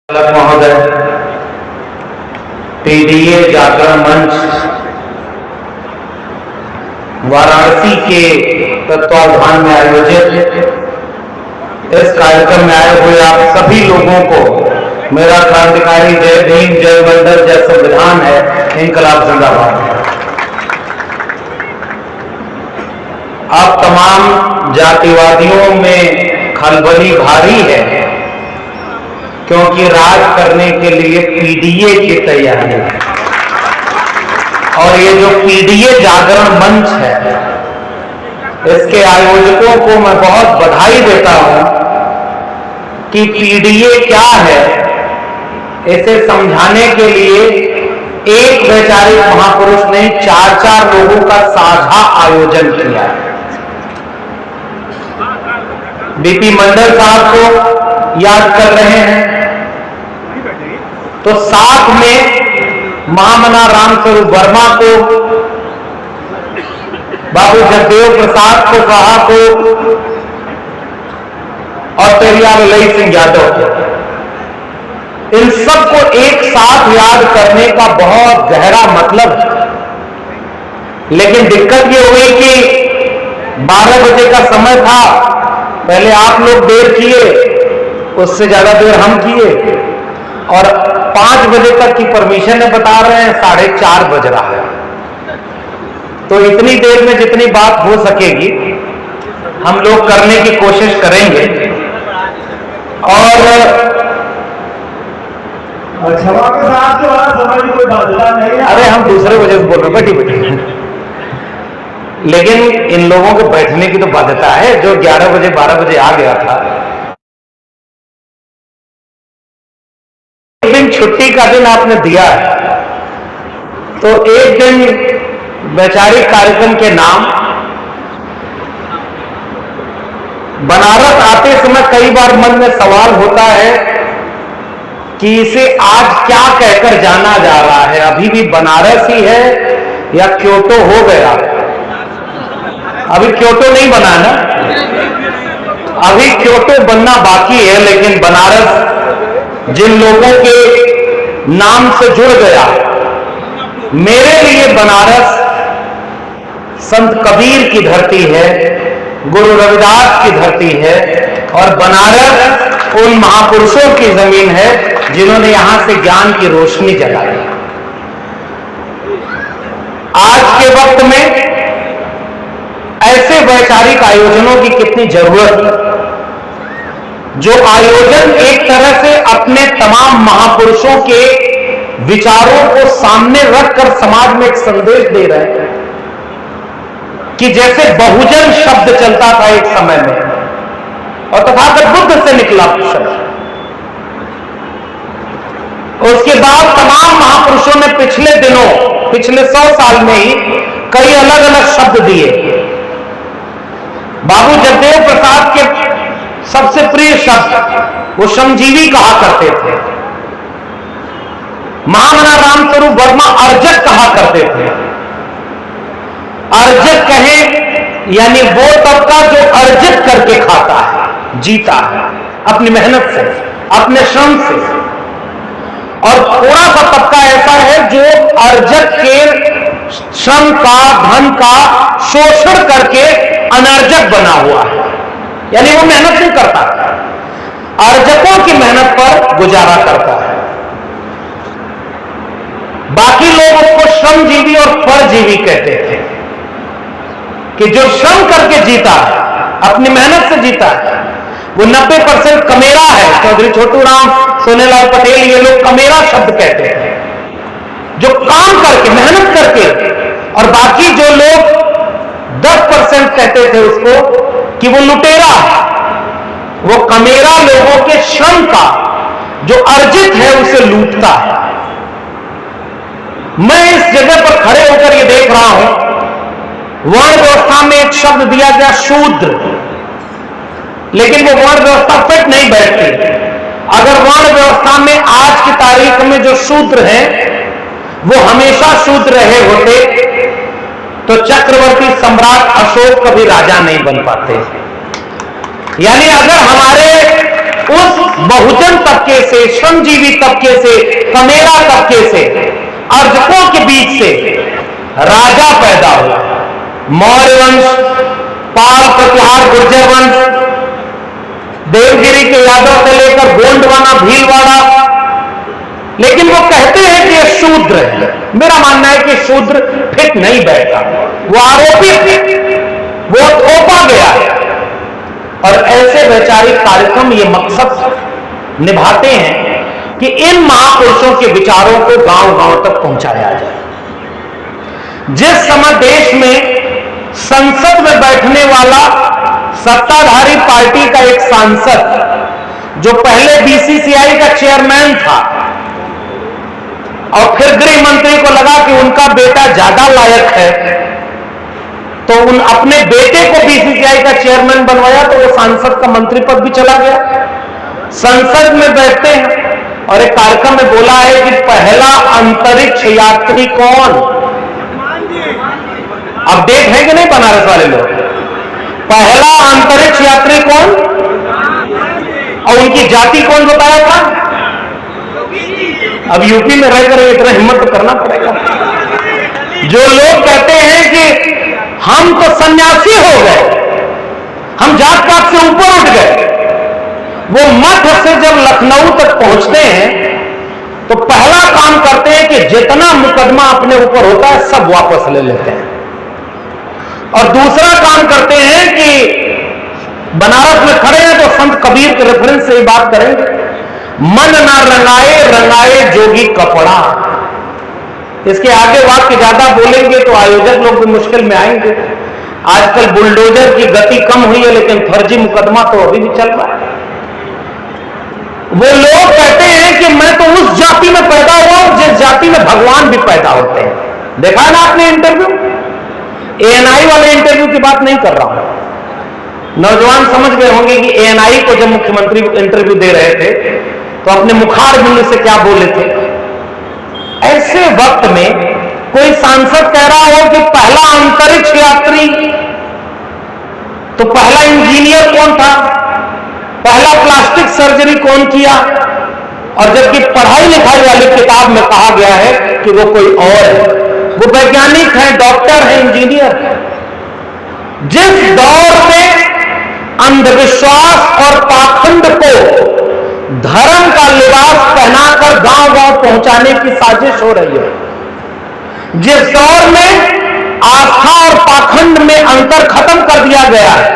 महोदय, पीडीए जागरण मंच वाराणसी के तत्वावधान में आयोजित इस कार्यक्रम में आए हुए आप सभी लोगों को मेरा क्रांतिकारी जय भीम, जय वंदन, जय संविधान है, इंकलाब जिंदाबाद। अब तमाम जातिवादियों में खलबली भारी है क्योंकि राज करने के लिए पीडीए की तैयारी है। और ये जो पीडीए जागरण मंच है, इसके आयोजकों को मैं बहुत बधाई देता हूं कि पीडीए क्या है इसे समझाने के लिए एक वैचारिक महापुरुष ने 4-4 लोगों का साझा आयोजन किया है। बीपी मंडल साहब को याद कर रहे हैं तो साथ में महामना रामस्वरूप वर्मा को, बाबू जगदेव प्रसाद को कहा को और पेरियार लई सिंह यादव को, इन सबको एक साथ याद करने का बहुत गहरा मतलब है। लेकिन दिक्कत ये हुई कि 12 बजे का समय था, पहले आप लोग देर किए, उससे ज्यादा देर हम किए और 5 बजे तक की परमिशन है, बता रहे हैं 4:30 बज रहा है। तो इतनी देर में जितनी बात हो सकेगी हम लोग करने की कोशिश करेंगे। और क्षमा के साथ जो समझ कोई बाध्यता नहीं है। अरे हम दूसरे वजह से बोल रहे हैं, बैठी लेकिन इन लोगों को बैठने की तो बाध्यता है। जो 11 बजे 12 बजे आ गया था, एक दिन छुट्टी का दिन आपने दिया है, तो एक दिन वैचारिक कार्यक्रम के नाम बनारस आते समय कई बार मन में सवाल होता है कि इसे आज क्या कहकर जाना जा रहा है। अभी भी बनारस ही है या क्योटो हो गया? अभी क्योटो नहीं बना ना, अभी क्योटो बनना बाकी है। लेकिन बनारस जिन लोगों के नाम से जुड़ गया, मेरे लिए बनारस संत कबीर की धरती है, गुरु रविदास की धरती है और बनारस उन महापुरुषों की जमीन है जिन्होंने यहां से ज्ञान की रोशनी जलाई। आज के वक्त में ऐसे वैचारिक आयोजनों की कितनी जरूरत है, जो आयोजन एक तरह से अपने तमाम महापुरुषों के विचारों को सामने रखकर समाज में एक संदेश दे रहे हैं कि जैसे बहुजन शब्द चलता था एक समय में और तथागत बुद्ध से निकला शब्द, उसके बाद तमाम महापुरुषों ने पिछले दिनों, पिछले 100 साल में ही कई अलग अलग शब्द दिए। बाबू जगदेव प्रसाद के सबसे प्रिय शब्द वो श्रमजीवी कहा करते थे। महामना रामस्वरूप वर्मा अर्जक कहा करते थे। अर्जक कहें यानी वो तबका जो अर्जित करके खाता है, जीता है अपनी मेहनत से, अपने श्रम से। और थोड़ा सा तबका ऐसा है जो अर्जक के श्रम का, धन का शोषण करके अनर्जक बना हुआ है, यानी वो मेहनत नहीं करता, अर्जकों की मेहनत पर गुजारा करता है। बाकी लोग उसको श्रमजीवी और परजीवी कहते थे कि जो श्रम करके जीता है, अपनी मेहनत से जीता है, वो 90% कमेरा है। चौधरी छोटू राम, सोनेलाल पटेल, ये लोग कमेरा शब्द कहते हैं, जो काम करके, मेहनत करके। और बाकी जो लोग 10% कहते थे उसको कि वो लुटेरा है, वो कमेरा लोगों के श्रम का जो अर्जित है उसे लूटता है। मैं इस जगह पर खड़े होकर ये देख रहा हूं, वर्ण व्यवस्था में एक शब्द दिया गया शूद्र, लेकिन वो वर्ण व्यवस्था फिट नहीं बैठती। अगर वर्ण व्यवस्था में आज की तारीख में जो शूद्र हैं वो हमेशा शूद्र रहे होते तो चक्रवर्ती सम्राट अशोक कभी राजा नहीं बन पाते। यानी अगर हमारे उस बहुजन तबके से, श्रमजीवी तबके से, कमेरा तबके से, अर्जकों के बीच से राजा पैदा हुआ। मौर्य वंश, पाल, प्रतिहार, गुर्जर वंश, देवगिरी के यादव से लेकर गोंडवाना, भीलवाड़ा, लेकिन वो कहते हैं कि ये शूद्र है। मेरा मानना है कि शूद्र फिट नहीं बैठता, वो आरोपित है, वो थोपा गया है। और ऐसे वैचारिक कार्यक्रम ये मकसद निभाते हैं कि इन महापुरुषों के विचारों को गांव-गांव तक पहुंचाया जाए। जिस समय देश में संसद में बैठने वाला सत्ताधारी पार्टी का एक सांसद, जो पहले बीसीसीआई का चेयरमैन था और फिर गृह मंत्री को लगा कि उनका बेटा ज्यादा लायक है, तो उन अपने बेटे को बीसीसीआई का चेयरमैन बनवाया, तो वो सांसद का मंत्री पद भी चला गया। संसद में बैठते हैं और एक कार्यक्रम में बोला है कि पहला अंतरिक्ष यात्री कौन? अपडेट है कि नहीं बनारस वाले लोग? पहला अंतरिक्ष यात्री कौन? और उनकी जाति कौन बताया था? अब यूपी में रहकर इतना हिम्मत तो करना पड़ेगा। जो लोग कहते हैं कि हम तो सन्यासी हो गए, हम जात पात से ऊपर उठ गए, वो मठ से जब लखनऊ तक पहुंचते हैं तो पहला काम करते हैं कि जितना मुकदमा अपने ऊपर होता है सब वापस ले लेते हैं। और दूसरा काम करते हैं कि बनारस में खड़े हैं तो संत कबीर के रेफरेंस से ही बात करेंगे, मन ना रंगाए रंगाए जोगी कपड़ा। इसके आगे वाक्य ज्यादा बोलेंगे तो आयोजक लोग भी मुश्किल में आएंगे। आजकल बुलडोजर की गति कम हुई है, लेकिन फर्जी मुकदमा तो अभी भी चल रहा है। वो लोग कहते हैं कि मैं तो उस जाति में पैदा हुआ हूं जिस जाति में भगवान भी पैदा होते हैं। देखा ना आपने इंटरव्यू? एएनआई वाले इंटरव्यू की बात नहीं कर रहा हूं। नौजवान समझ गए होंगे कि एएनआई को जब मुख्यमंत्री इंटरव्यू दे रहे थे तो अपने मुखार बिंदु से क्या बोले थे। ऐसे वक्त में कोई सांसद कह रहा हो कि पहला अंतरिक्ष यात्री, तो पहला इंजीनियर कौन था, पहला प्लास्टिक सर्जरी कौन किया, और जबकि पढ़ाई लिखाई वाली किताब में कहा गया है कि वो कोई और है, वो वैज्ञानिक है, डॉक्टर है, इंजीनियर है। जिस दौर में अंधविश्वास और पाखंड को धर्म का लिबास पहनाकर गांव-गांव पहुंचाने की साजिश हो रही है, जिस दौर में आस्था और पाखंड में अंतर खत्म कर दिया गया है,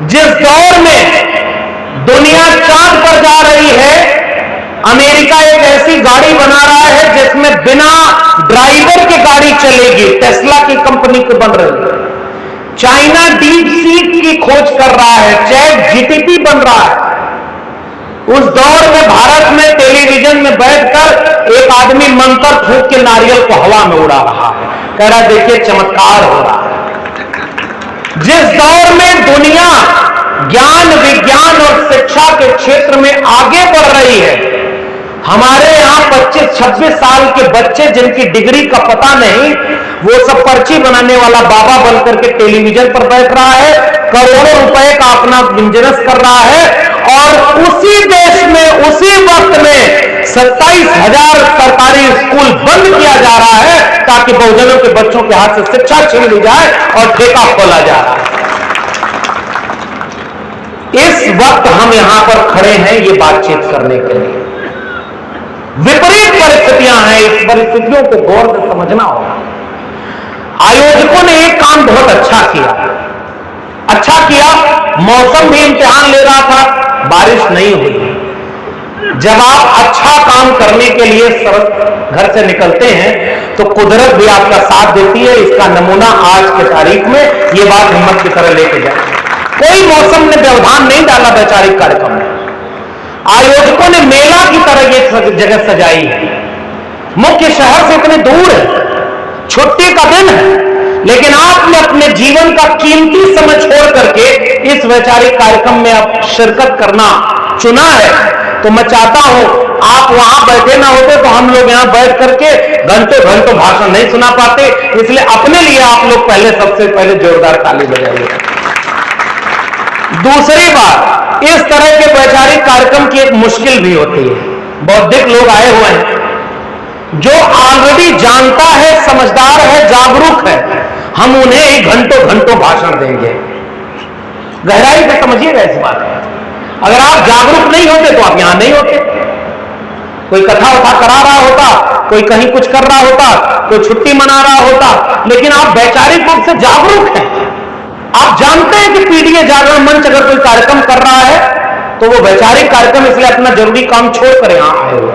जिस दौर में दुनिया चांद पर जा रही है, अमेरिका एक ऐसी गाड़ी बना रहा है जिसमें बिना ड्राइवर के गाड़ी चलेगी, टेस्ला की कंपनी की बन रही है। चाइना डीप सीक की खोज कर रहा है, चैट जीटीपी बन रहा है। उस दौर में भारत में टेलीविजन में बैठकर एक आदमी मंत्र फूंक के नारियल को हवा में उड़ा रहा है, कह रहा देखिए चमत्कार हो रहा है। जिस दौर में दुनिया ज्ञान, विज्ञान और शिक्षा के क्षेत्र में आगे बढ़ रही है, हमारे यहां 25-26 साल के बच्चे जिनकी डिग्री का पता नहीं, वो सब पर्ची बनाने वाला बाबा बनकर के टेलीविजन पर बैठ रहा है, करोड़ों रुपए का अपना बिजनेस कर रहा है। और उसी देश में उसी वक्त में 27,000 सरकारी स्कूल बंद किया जा रहा है ताकि बहुजनों के बच्चों के हाथ से शिक्षा छीन ली जाए और ठेका खोला जा रहा है। इस वक्त हम यहां पर खड़े हैं ये बातचीत करने के लिए। विपरीत परिस्थितियां हैं, इस परिस्थितियों को गौर से समझना होगा। आयोजकों ने एक काम बहुत अच्छा किया, मौसम भी इम्तिहान ले रहा था, बारिश नहीं हुई। जब आप अच्छा काम करने के लिए घर से निकलते हैं तो कुदरत भी आपका साथ देती है। इसका नमूना आज के तारीख में ये बात हिम्मत की तरह लेके जाए। कोई मौसम ने व्यवधान नहीं डाला वैचारिक कार्यक्रम में। आयोजकों ने मेला की तरह ये जगह सजाई है। मुख्य शहर से इतने दूर है, छुट्टी का दिन है, लेकिन आपने अपने जीवन का कीमती समय छोड़ करके इस वैचारिक कार्यक्रम में आप शिरकत करना चुना है। तो मैं चाहता हूं आप वहां बैठे ना होते तो हम लोग यहां बैठ करके घंटों घंटों भाषण नहीं सुना पाते। इसलिए अपने लिए आप लोग सबसे पहले जोरदार ताली बजाइए। दूसरी बात, इस तरह के वैचारिक कार्यक्रम की एक मुश्किल भी होती है। बौद्धिक लोग आए हुए हैं जो ऑलरेडी जानता है, समझदार है, जागरूक है, हम उन्हें घंटों घंटों भाषण देंगे। गहराई से समझिएगा इस बात को। अगर आप जागरूक नहीं होते तो आप यहां नहीं होते। कोई कथा उठा करा रहा होता, कोई कहीं कुछ कर रहा होता, कोई छुट्टी मना रहा होता, लेकिन आप वैचारिक रूप से जागरूक हैं। आप जानते हैं कि पीडीए जागरण मंच अगर कोई कार्यक्रम कर रहा है तो वो वैचारिक कार्यक्रम, इसलिए अपना जरूरी काम छोड़कर यहां आए हुए।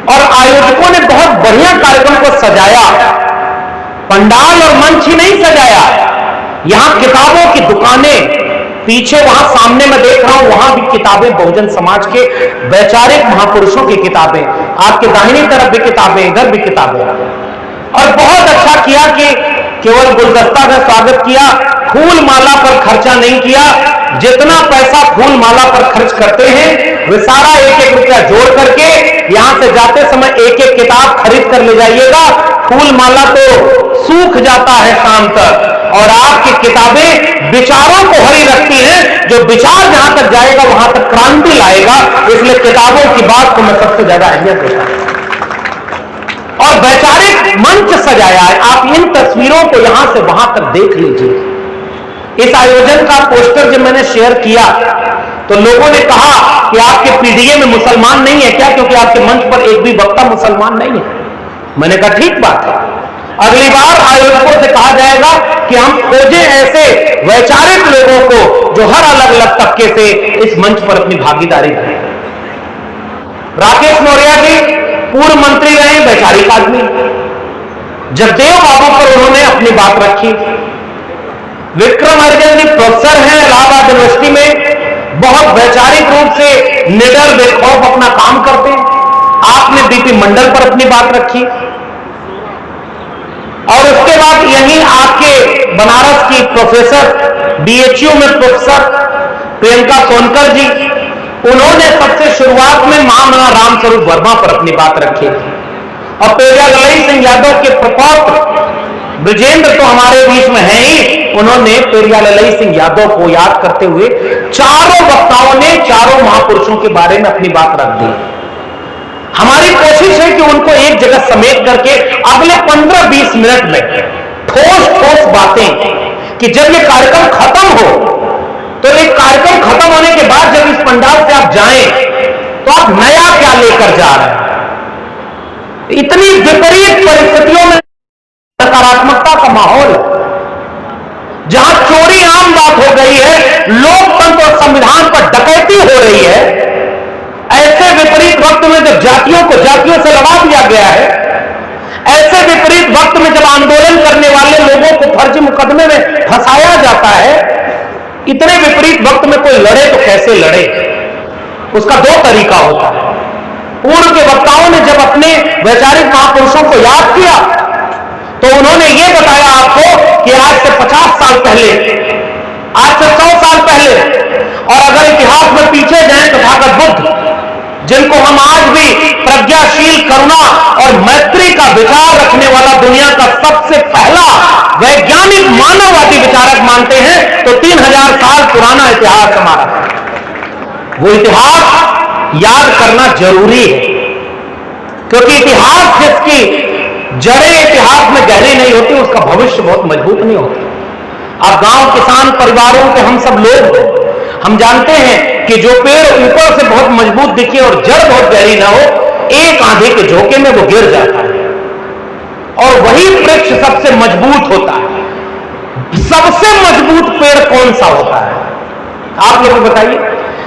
और आयोजकों ने बहुत बढ़िया कार्यक्रम को सजाया। पंडाल और मंच ही नहीं सजाया, यहां किताबों की दुकानें, पीछे वहां सामने मैं देख रहा हूं वहां भी किताबें, बहुजन समाज के वैचारिक महापुरुषों की किताबें, आपके दाहिनी तरफ भी किताबें, इधर भी किताबें। और बहुत अच्छा किया कि केवल गुलदस्ता का स्वागत किया, फूल माला पर खर्चा नहीं किया। जितना पैसा फूल माला पर खर्च करते हैं वे सारा एक एक रुपया जोड़ करके यहां से जाते समय एक एक किताब खरीद कर ले जाइएगा। फूल माला तो सूख जाता है शाम तक, और आपकी किताबें विचारों को हरी रखती हैं। जो विचार जहां तक जाएगा वहां तक क्रांति लाएगा, इसलिए किताबों की बात को मैं सबसे ज्यादा अहमियत देता हूं। और वैचारिक मंच सजाया है, आप इन तस्वीरों को यहां से वहां तक देख लीजिए। इस आयोजन का पोस्टर जब मैंने शेयर किया तो लोगों ने कहा कि आपके पीडीए में मुसलमान नहीं है क्या, क्योंकि आपके मंच पर एक भी वक्ता मुसलमान नहीं है। मैंने कहा ठीक बात है, अगली बार आयोजकों से कहा जाएगा कि हम खोजें ऐसे वैचारिक लोगों को जो हर अलग अलग तबके से इस मंच पर अपनी भागीदारी करें। राकेश मौर्य जी पूर्व मंत्री रहे, वैचारिक आदमी। जगदेव बाबू पर उन्होंने अपनी बात रखी। विक्रम अर्जन जी प्रोफेसर हैं इलाहाबाद यूनिवर्सिटी में, बहुत वैचारिक रूप से निडर बेखौफ अपना काम करते हैं। आपने बीपी मंडल पर अपनी बात रखी। और उसके बाद यहीं आपके बनारस की प्रोफेसर, बीएचयू में प्रोफेसर प्रियंका सोनकर जी, उन्होंने सबसे शुरुआत में महामना रामस्वरूप वर्मा पर अपनी बात रखी। और पेरिया ललई सिंह यादव के प्रकोप ब्रजेंद्र तो हमारे बीच में है ही, उन्होंने पेरिया ललई सिंह यादव को याद करते हुए चारों वक्ताओं ने चारों महापुरुषों के बारे में अपनी बात रख दी। हमारी कोशिश है कि उनको एक जगह समेट करके अगले 15-20 मिनट में ठोस ठोस बातें, कि जब ये कार्यक्रम खत्म हो तो एक कार्यक्रम खत्म होने के बाद जब इस पंडाल से आप जाएं तो आप नया क्या लेकर जा रहे हैं। इतनी विपरीत परिस्थितियों में सकारात्मकता का माहौल, जहां चोरी आम बात हो गई है, लोकतंत्र और संविधान पर डकैती हो रही है, ऐसे विपरीत वक्त में जब जातियों को जातियों से लड़ा दिया गया है, ऐसे विपरीत वक्त में जब आंदोलन करने वाले लोगों को फर्जी मुकदमे में फंसाया जाता है, इतने विपरीत वक्त में कोई लड़े तो कैसे लड़े, उसका दो तरीका होता है। पूर्व के वक्ताओं ने जब अपने वैचारिक महापुरुषों को याद किया तो उन्होंने ये बताया आपको कि आज से 50 साल पहले, आज से 100 साल पहले, और अगर इतिहास में पीछे जाएं तो तथागत बुद्ध, जिनको हम आज भी प्रज्ञाशील, करुणा और मैत्री का विचार रखने वाला दुनिया का सबसे पहला वैज्ञानिक मानववादी विचारक मानते हैं, तो 3000 साल पुराना इतिहास हमारा, वो इतिहास याद करना जरूरी है। क्योंकि इतिहास जिसकी जड़ें इतिहास में गहरी नहीं होती, उसका भविष्य बहुत मजबूत नहीं होता। अब गांव किसान परिवारों के हम सब लोग हैं, हम जानते हैं कि जो पेड़ ऊपर से बहुत मजबूत दिखे और जड़ बहुत गहरी ना हो, एक आंधी के झोंके में वो गिर जाता है, और वही वृक्ष सबसे मजबूत होता है। सबसे मजबूत पेड़ कौन सा होता है, आप लोग बताइए।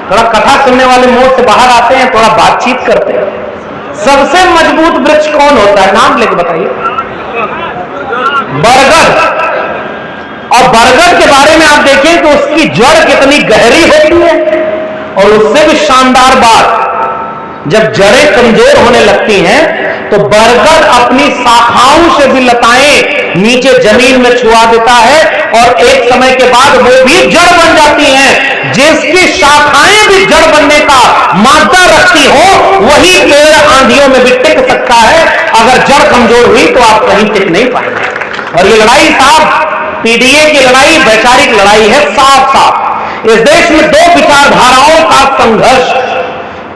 थोड़ा कथा सुनने वाले मोड से बाहर आते हैं, थोड़ा बातचीत करते हैं। सबसे मजबूत वृक्ष कौन होता है, नाम लेके बताइए। बरगद। और बरगद के बारे में आप देखें तो उसकी जड़ कितनी गहरी होती है, और उससे भी शानदार बात, जब जड़ें कमजोर होने लगती हैं तो बरगद अपनी शाखाओं से भी लताएं नीचे जमीन में छुआ देता है, और एक समय के बाद वो भी जड़ बन जाती हैं। जिसकी शाखाएं भी जड़ बनने का मादा रखती हो, वही पेड़ आंधियों में भी टिक सकता है। अगर जड़ कमजोर हुई तो आप कहीं टिक नहीं पाएंगे। और ये लड़ाई साहब, पीडीए की लड़ाई वैचारिक लड़ाई है, साफ साफ। इस देश में दो विचारधाराओं का संघर्ष।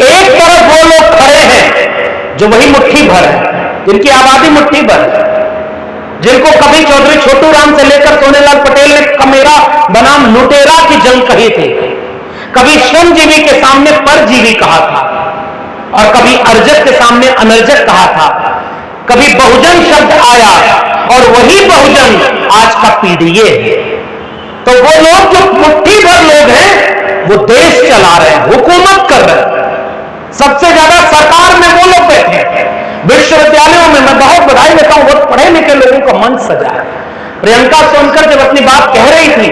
एक तरफ वो लोग खड़े हैं जो वही मुट्ठी भर है, जिनकी आबादी मुट्ठी भर है, जिनको कभी चौधरी छोटू राम से लेकर सोनेलाल पटेल ने कमेरा बनाम लुटेरा की जंग कही थी, कभी श्रमजीवी के सामने परजीवी कहा था, और कभी अर्जक के सामने अनर्जक कहा था, कभी बहुजन शब्द आया और वही बहुजन आज का पीडीए है। तो वो लोग जो मुट्ठी भर लोग हैं वो देश चला रहे हैं, हुकूमत कर रहे हैं, सबसे ज्यादा सरकार में वो लोग बैठे हैं। विश्वविद्यालयों में मैं बहुत बधाई देता हूं, बहुत पढ़े लिखे लोगों का मंच सजा है। प्रियंका सोनकर जब अपनी बात कह रही थी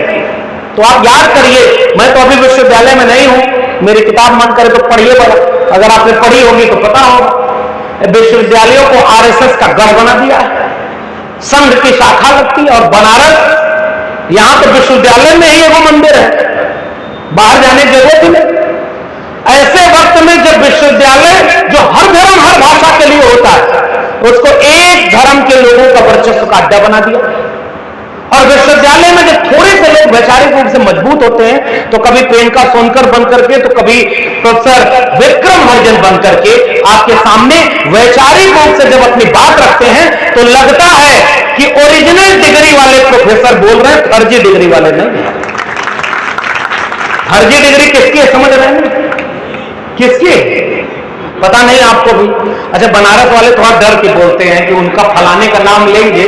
तो आप याद करिए, मैं तो अभी विश्वविद्यालय में नहीं हूं, मेरी किताब मन करे तो पढ़िए बड़ा, अगर आपने पढ़ी होगी तो पता होगा। विश्वविद्यालयों को आरएसएस का गढ़ बना दिया है, संघ की शाखा लगती है, और बनारस यहां तो विश्वविद्यालय में ही वो मंदिर है, बाहर जाने की जरूरत ही नहीं। ऐसे वक्त में जब विश्वविद्यालय जो हर धर्म हर भाषा के लिए होता है, उसको एक धर्म के लोगों का वर्चस्व का अड्डा बना दिया। और विश्वविद्यालय में जब थोड़े से लोग वैचारिक रूप से मजबूत होते हैं, तो कभी प्रियंका सोनकर बन करके, तो कभी प्रोफेसर विक्रम हरिजन बन करके आपके सामने वैचारिक रूप से जब अपनी बात रखते हैं, तो लगता है कि ओरिजिनल डिग्री वाले प्रोफेसर बोल रहे हैं, फर्जी डिग्री वाले नहीं। फर्जी डिग्री किसकी है समझ रहे हैं? किसकी? पता नहीं आपको भी। अच्छा, बनारस वाले थोड़ा डर के बोलते हैं कि उनका फलाने का नाम लेंगे,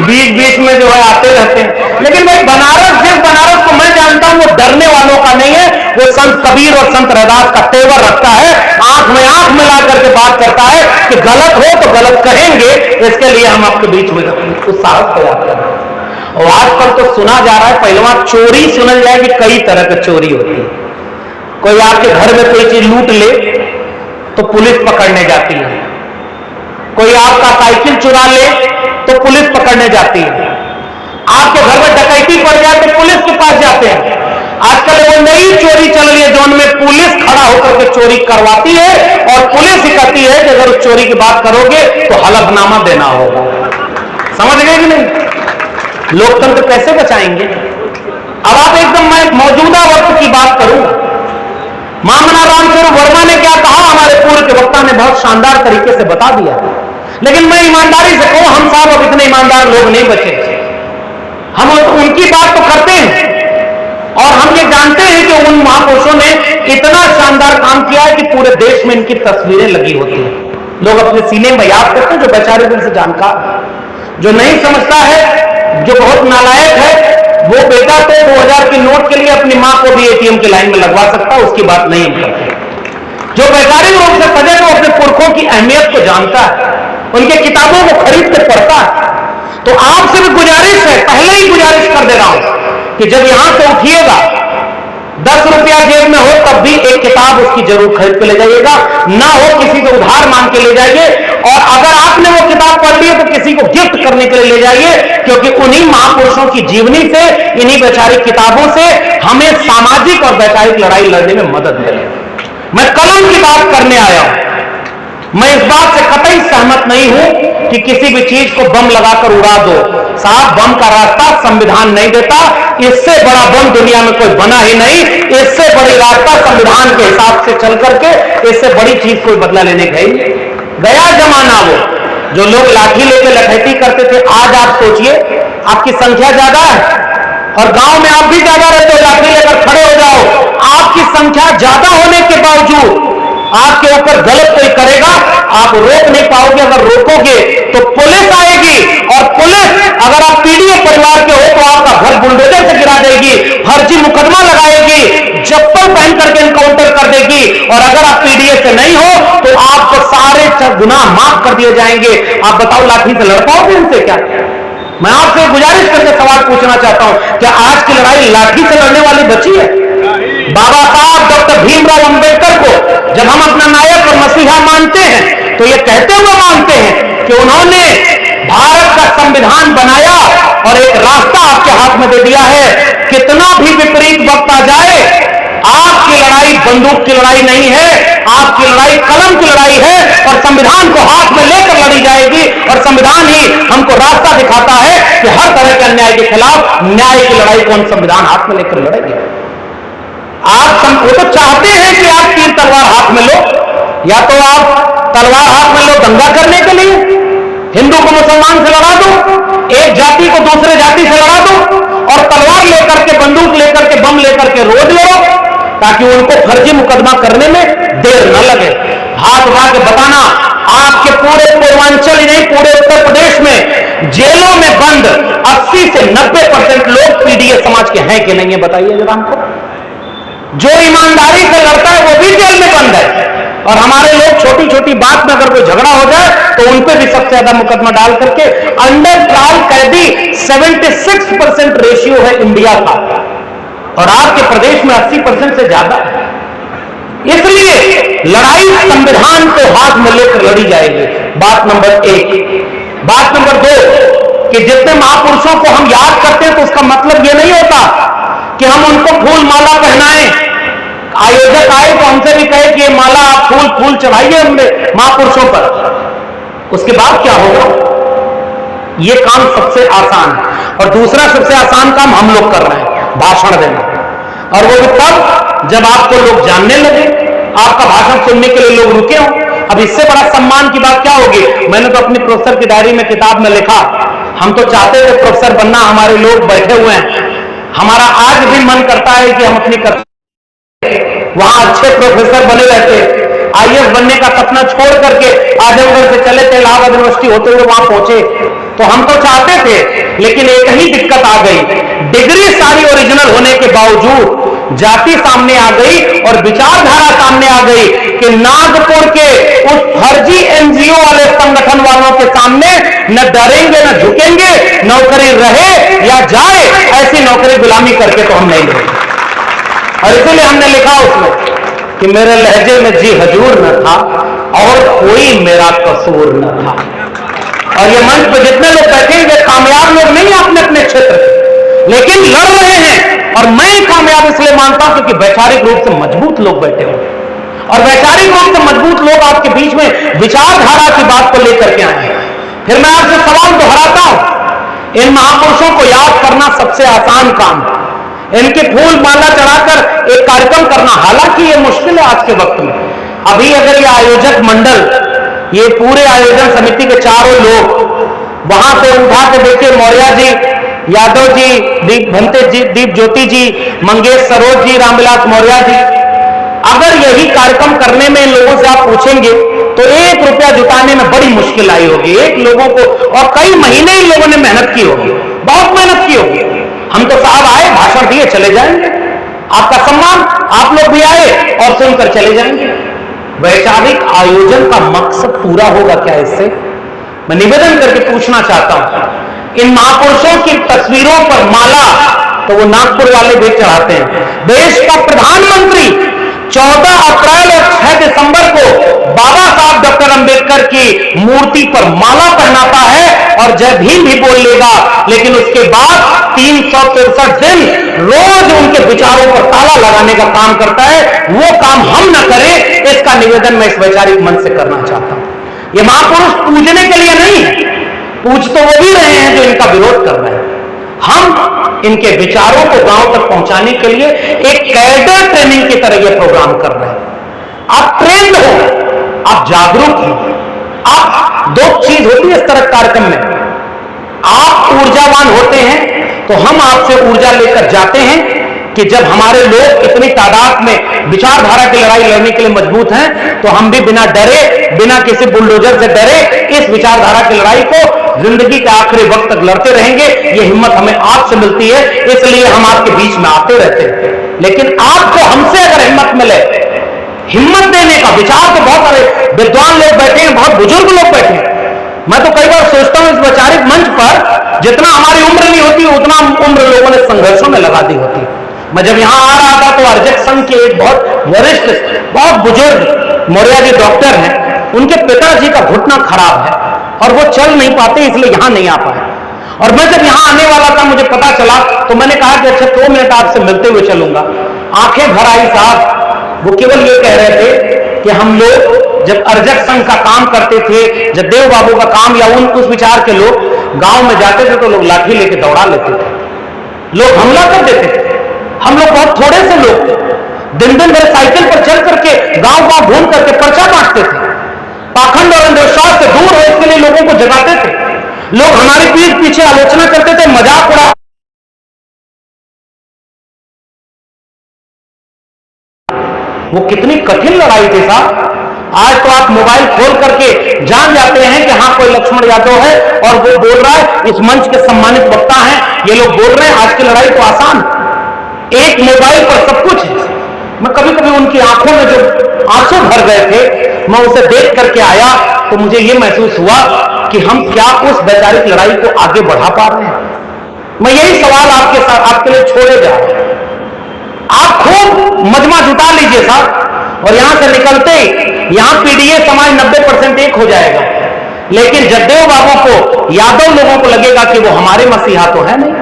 बीच बीच में जो है आते रहते हैं। लेकिन भाई बनारस, जिस बनारस को मैं जानता हूं, वो डरने वालों का नहीं है। वो संत कबीर और संत रैदास का तेवर रखता है, आंख में आंख मिला करके बात करता है कि गलत हो तो गलत कहेंगे, इसके लिए हम आपके बीच में कुछ साहस तैयार कर रहे हैं। और आजकल तो सुना जा रहा है, पहलवा चोरी सुनल जाए कि कई तरह की चोरी होती है। कोई आपके घर में कोई चीज लूट ले तो पुलिस पकड़ने जाती है, कोई आपका साइकिल चुरा ले तो पुलिस पकड़ने जाती है, आपके घर में डकैती पड़ जाए तो पुलिस के पास जाते हैं। आजकल वो नई चोरी चल रही है, जोन में पुलिस खड़ा होकर के चोरी करवाती है, और पुलिस ही कहती है कि अगर उस चोरी की बात करोगे तो हलफनामा देना होगा। समझ गए कि नहीं? लोकतंत्र कैसे बचाएंगे? अब आप एकदम, मैं मौजूदा वक्त की बात करूंगा। मामना रामस्वरूप वर्मा ने क्या कहा, हमारे पूर्व के वक्ता ने बहुत शानदार तरीके से बता दिया। लेकिन मैं ईमानदारी से कहूं, हम साहब अब इतने ईमानदार लोग नहीं बचे। हम उनकी बात तो करते हैं, और हम ये जानते हैं कि उन महापुरुषों ने इतना शानदार काम किया है कि पूरे देश में इनकी तस्वीरें लगी होती हैं, लोग अपने सीने में याद करते हैं। जो बेचारे दिल से जानकार, जो नहीं समझता है, जो बहुत नालायक है, वो बेटा तो 2000 के नोट के लिए अपनी मां को भी एटीएम की लाइन में लगवा सकता है, उसकी बात नहीं हम करते। जो वैचारिक रूप से सजग, वो अपने पुरखों की अहमियत को जानता है, उनके किताबों को खरीद कर पढ़ता है। तो आपसे भी गुजारिश है, पहले ही गुजारिश कर दे रहा हूं कि जब यहां से उठिएगा, 10 रुपया जेब में हो तब भी एक किताब उसकी जरूर खरीद के ले जाइएगा, ना हो किसी से उधार मांग के ले जाइए, और अगर आपने वो किताब पढ़ ली है तो किसी को गिफ्ट करने के लिए ले जाइए, क्योंकि उन्हीं महापुरुषों की जीवनी से, इन्हीं वैचारिक किताबों से हमें सामाजिक और वैचारिक लड़ाई लड़ने में मदद मिले। मैं कलम की बात करने आया हूं। मैं इस बात से कतई सहमत नहीं हूं कि किसी भी चीज को बम लगाकर उड़ा दो। साहब, बम का रास्ता संविधान नहीं देता, इससे बड़ा बम दुनिया में कोई बना ही नहीं। इससे बड़ी रास्ता संविधान के हिसाब से चल करके, इससे बड़ी चीज कोई बदला लेने गई। गया जमाना वो जो लोग लाठी लेकर लठैती करते थे। आज आप सोचिए, आपकी संख्या ज्यादा है और गांव में आप भी ज्यादा रहते हो, लाठी लेकर खड़े हो जाओ, आपकी संख्या ज्यादा होने के बावजूद आपके ऊपर गलत कोई करेगा, आप रोक नहीं पाओगे। अगर रोकोगे तो पुलिस आएगी, और पुलिस, अगर आप पीड़ित परिवार के हो तो आपका घर बुलडोजर से गिरा देगी, फर्जी मुकदमा लगाएगी, चप्पल पहन करके इनकाउंटर कर देगी। और अगर आप पीडीए से नहीं हो तो आपको सारे गुनाह माफ कर दिए जाएंगे। आप बताओ, लाठी से लड़ पाओगे इनसे क्या? मैं आपसे गुजारिश करके सवाल पूछना चाहता हूं, क्या आज की लड़ाई लाठी से लड़ने वाली बची है? बाबा साहब डॉक्टर भीमराव अंबेडकर को जब हम अपना नायक और मसीहा मानते हैं, तो ये कहते हुए मानते हैं कि उन्होंने भारत का संविधान बनाया और एक रास्ता आपके हाथ में दे दिया है। कितना भी विपरीत वक्त आ जाए, आपकी लड़ाई बंदूक की लड़ाई नहीं है, आपकी लड़ाई कलम की लड़ाई है, और संविधान को हाथ में लेकर लड़ी जाएगी। और संविधान ही हमको रास्ता दिखाता है कि हर तरह के अन्याय के खिलाफ न्याय की लड़ाई कौन संविधान हाथ में लेकर लड़ेगी। वो तो चाहते हैं कि आप तीर तलवार हाथ में लो, या तो आप तलवार हाथ में लो दंगा करने के लिए, हिंदू को मुसलमान से लड़ा दो, एक जाति को दूसरे जाति से लड़ा दो, और तलवार लेकर के, बंदूक लेकर के, बम लेकर के रोड लड़ो, ताकि उनको फर्जी मुकदमा करने में देर न लगे। हाथ उठा के बताना, आपके पूरे पूर्वांचल ही नहीं, पूरे उत्तर प्रदेश में जेलों में बंद 80 से 90% लोग पीडीए समाज के हैं कि नहीं है, बताइए जरा हमको। जो ईमानदारी से लड़ता है वो भी जेल में बंद है, और हमारे लोग छोटी छोटी बात में अगर कोई झगड़ा हो जाए तो उन पे भी सबसे ज्यादा मुकदमा डाल करके अंडर ट्रायल कैदी 76% रेशियो है इंडिया का, और आपके प्रदेश में 80% से ज्यादा। इसलिए लड़ाई संविधान को हाथ में लेकर लड़ी जाएगी, बात नंबर 1। बात नंबर 2 कि जितने महापुरुषों को हम याद करते हैं तो उसका मतलब यह नहीं होता कि हम उनको फूल माला पहनाएं। आयोजक आए तो हमसे भी कहे कि ये माला आप फूल चढ़ाइए हमने महापुरुषों पर, उसके बाद क्या होगा? ये काम सबसे आसान है। और दूसरा सबसे आसान काम हम लोग कर रहे हैं, भाषण देना, और वो भी तब जब आपको लोग जानने लगे, आपका भाषण सुनने के लिए लोग रुके हों। अब इससे बड़ा सम्मान की बात क्या होगी? मैंने तो अपनी प्रोफेसर की डायरी में, किताब में लिखा, हम तो चाहते थे प्रोफेसर बनना, हमारे लोग बैठे हुए हैं, हमारा आज भी मन करता है कि हम अपनी वहां अच्छे प्रोफेसर बने रहते, आईएएस बनने का सपना छोड़ करके आजमगढ़ से चले थे, इलाहाबाद यूनिवर्सिटी होते हुए वहां पहुंचे, तो हम तो चाहते थे, लेकिन एक ही दिक्कत आ गई, डिग्री सारी ओरिजिनल होने के बावजूद जाति सामने आ गई और विचारधारा सामने आ गई कि नागपुर के उस फर्जी एनजीओ वाले संगठन वालों के सामने न डरेंगे न झुकेंगे, नौकरी रहे या जाए, ऐसी नौकरी गुलामी करके तो हम नहीं लेंगे। और इसलिए हमने लिखा उसमें कि मेरे लहजे में जी हजूर न था और कोई मेरा कसूर न था। और ये मंच पर जितने लोग बैठेंगे कामयाब लोग नहीं है अपने अपने क्षेत्र के, लेकिन लड़ रहे हैं, और मैं कामयाब इसलिए मानता हूं क्योंकि वैचारिक रूप से मजबूत लोग बैठे हुए, और वैचारिक रूप से मजबूत लोग आपके बीच में विचारधारा की बात को लेकर के आए हैं। फिर मैं आपसे सवाल दोहराता हूं, इन महापुरुषों को याद करना सबसे आसान काम, इनके फूल माला चढ़ाकर एक कार्यक्रम करना, हालांकि ये मुश्किल है आज के वक्त में। अभी अगर ये आयोजक मंडल, ये पूरे आयोजन समिति के चारों लोग वहां से उठा के देखिए, मौर्य जी, यादव जी, दीप भंते जी, दीप ज्योति जी, मंगेश सरोज जी, रामविलास मौर्य जी, अगर यही कार्यक्रम करने में इन लोगों से आप पूछेंगे तो 1 रुपया जुटाने में बड़ी मुश्किल आई होगी एक लोगों को, और कई महीने इन लोगों ने मेहनत की होगी, बहुत मेहनत की होगी। हम तो साहब आए, भाषण दिए, चले जाएंगे, आपका सम्मान, आप लोग भी आए और सुनकर चले जाएंगे। वैचारिक आयोजन का मकसद पूरा होगा क्या इससे? मैं निवेदन करके पूछना चाहता हूं, इन महापुरुषों की तस्वीरों पर माला तो वो नागपुर वाले भी चढ़ाते हैं। देश का प्रधानमंत्री 14 अप्रैल और 6 दिसंबर को बाबा साहब डॉक्टर अंबेडकर की मूर्ति पर माला पहनाता है और जय भीम भी बोल लेगा, लेकिन उसके बाद 363 दिन रोज उनके विचारों पर ताला लगाने का काम करता है। वो काम हम न करें, इसका निवेदन मैं इस वैचारिक मंच से करना चाहता हूं। ये महापुरुष पूजने के लिए नहीं है, पूज तो वो भी रहे हैं जो इनका विरोध कर रहे हैं। हम इनके विचारों को गांव तक पहुंचाने के लिए एक कैडर ट्रेनिंग की तरह यह प्रोग्राम कर रहे हैं। आप ट्रेंड हो, आप जागरूक हो। आप 2 चीज होती है इस तरह कार्यक्रम में, आप ऊर्जावान होते हैं तो हम आपसे ऊर्जा लेकर जाते हैं कि जब हमारे लोग इतनी तादाद में विचारधारा की लड़ाई लड़ने के लिए मजबूत हैं तो हम भी बिना डरे, बिना किसी बुलडोजर से डरे इस विचारधारा की लड़ाई को जिंदगी के आखिरी वक्त तक लड़ते रहेंगे। ये हिम्मत हमें आपसे मिलती है, इसलिए हम आपके बीच में आते रहते हैं। लेकिन आपको हमसे अगर हिम्मत मिले, हिम्मत देने का विचार, तो बहुत सारे विद्वान लोग बैठे हैं, बहुत बुजुर्ग लोग बैठे हैं। मैं तो कई बार सोचता हूं इस वैचारिक मंच पर जितना हमारी उम्र नहीं होती उतना उम्र लोगों ने संघर्षों में लगा दी होती। मैं जब यहां आ रहा था तो अर्जक संघ के एक बहुत वरिष्ठ, बहुत बुजुर्ग मौर्य जी डॉक्टर हैं, उनके पिताजी का घुटना खराब है और वो चल नहीं पाते, इसलिए यहां नहीं आ पाए। और मैं जब यहां आने वाला था, मुझे पता चला तो मैंने कहा कि अच्छा 2 मिनट आपसे मिलते हुए चलूंगा। आंखें भर आई साहब। वो केवल ये कह रहे थे कि हम लोग जब अर्जक संघ का काम करते थे, जगदेव बाबू का काम या उस विचार के लोग गांव में जाते थे तो लोग लाठी लेके दौड़ा लेते थे, लोग हमला कर देते थे। हम लोग बहुत थोड़े से लोग थे, दिन दिन भर साइकिल पर चल करके गांव गांव घूम करके पर्चा बांटते थे, पाखंड और अंधविश्वास से दूर हो इसके लिए लोगों को जगाते थे। लोग हमारे पीठ पीछे आलोचना करते थे, मजाक उड़ा, वो कितनी कठिन लड़ाई थी साहब। आज तो आप मोबाइल खोल करके जान जाते हैं कि हाँ कोई लक्ष्मण यादव है और वो बोल रहा है, इस मंच के सम्मानित वक्ता हैं, ये लोग बोल रहे हैं। आज की लड़ाई तो आसान, एक मोबाइल पर सब कुछ है। मैं कभी कभी उनकी आंखों में जो आंसू भर गए थे, मैं उसे देख करके आया तो मुझे ये महसूस हुआ कि हम क्या उस वैचारिक लड़ाई को आगे बढ़ा पा रहे हैं। मैं यही सवाल आपके साथ आपके लिए छोड़े जा रहा हूं। आप खूब मजमा जुटा लीजिए साहब, और यहां से निकलते ही यहां पीडीए समाज 90% एक हो जाएगा, लेकिन जगदेव बाबू को, यादव लोगों को लगेगा कि वो हमारे मसीहा तो है नहीं,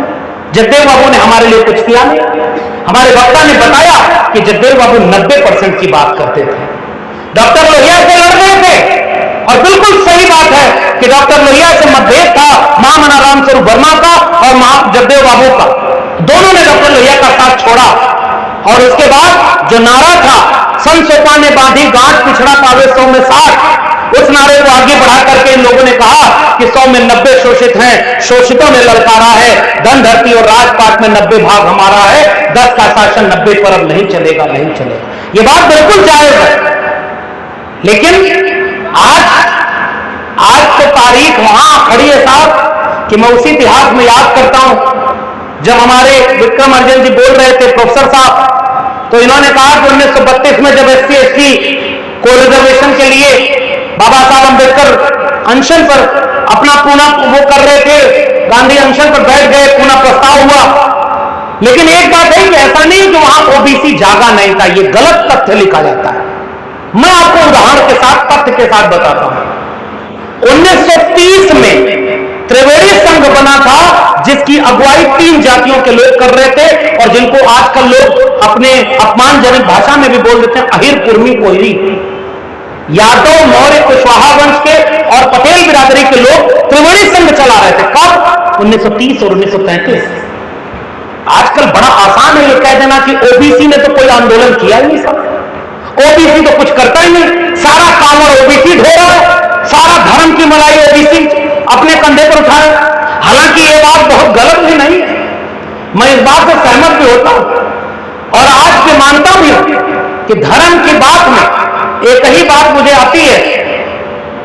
जगदेव बाबू ने हमारे लिए कुछ किया नहीं। हमारे वक्ता ने बताया कि जगदेव बाबू 90% की बात करते थे, डॉक्टर लोहिया से लड़ रहे थे, और बिल्कुल सही बात है कि डॉक्टर लोहिया से मतभेद था महामना राम स्वरूप वर्मा का और जगदेव बाबू का। दोनों ने डॉक्टर लोहिया का साथ छोड़ा, और उसके बाद जो नारा था, सन सोपा ने बांधी गांठ पिछड़ा पावे 100 में 60, उस नारे को आगे बढ़ा करके इन लोगों ने कहा कि 100 में 90 शोषित हैं, शोषितों ने ललकारा है, धन धरती और राजपाट में 90 भाग हमारा है, 10 का शासन 90 पर अब नहीं चलेगा, नहीं चलेगा। ये बात बिल्कुल जायज है, लेकिन आज तो तारीख वहां खड़ी है साहब कि मैं उसी इतिहास में याद करता हूं, जब हमारे विक्रम अर्जन जी बोल रहे थे, प्रोफेसर साहब, तो इन्होंने कहा कि 1932 में जब SC/ST को रिजर्वेशन के लिए बाबा साहब अंबेडकर अनशन पर अपना पूना वो कर रहे थे, गांधी अनशन पर बैठ गए, पूना प्रस्ताव हुआ। लेकिन एक बात है कि ऐसा नहीं कि वहां OBC जागा नहीं था, ये गलत तथ्य लिखा जाता है। मैं आपको उदाहरण के साथ, तथ्य के साथ बताता हूं। 1930 में त्रिवेणी संघ बना था, जिसकी अगुवाई 3 जातियों के लोग कर रहे थे, और जिनको आजकल लोग अपने अपमानजनक भाषा में भी बोल देते हैं, अहिर, कुर्मी, कोयरी। यादव, मौर्य, कुशवाहा वंश के और पटेल बिरादरी के लोग त्रिवेणी संघ चला रहे थे। कब? 1930 और 1935। आजकल बड़ा आसान है ये कह देना कि OBC ने तो कोई आंदोलन किया ही नहीं, सब OBC तो कुछ करता ही नहीं, सारा कांवड़ OBC ढो रहा है, सारा धर्म की मलाई OBC अपने कंधे पर उठाए। हालांकि ये बात बहुत गलत भी नहीं है, मैं इस बात से सहमत भी होता हूं, और आज भी मानता भी हूं कि धर्म की बात में एक ही बात मुझे आती है,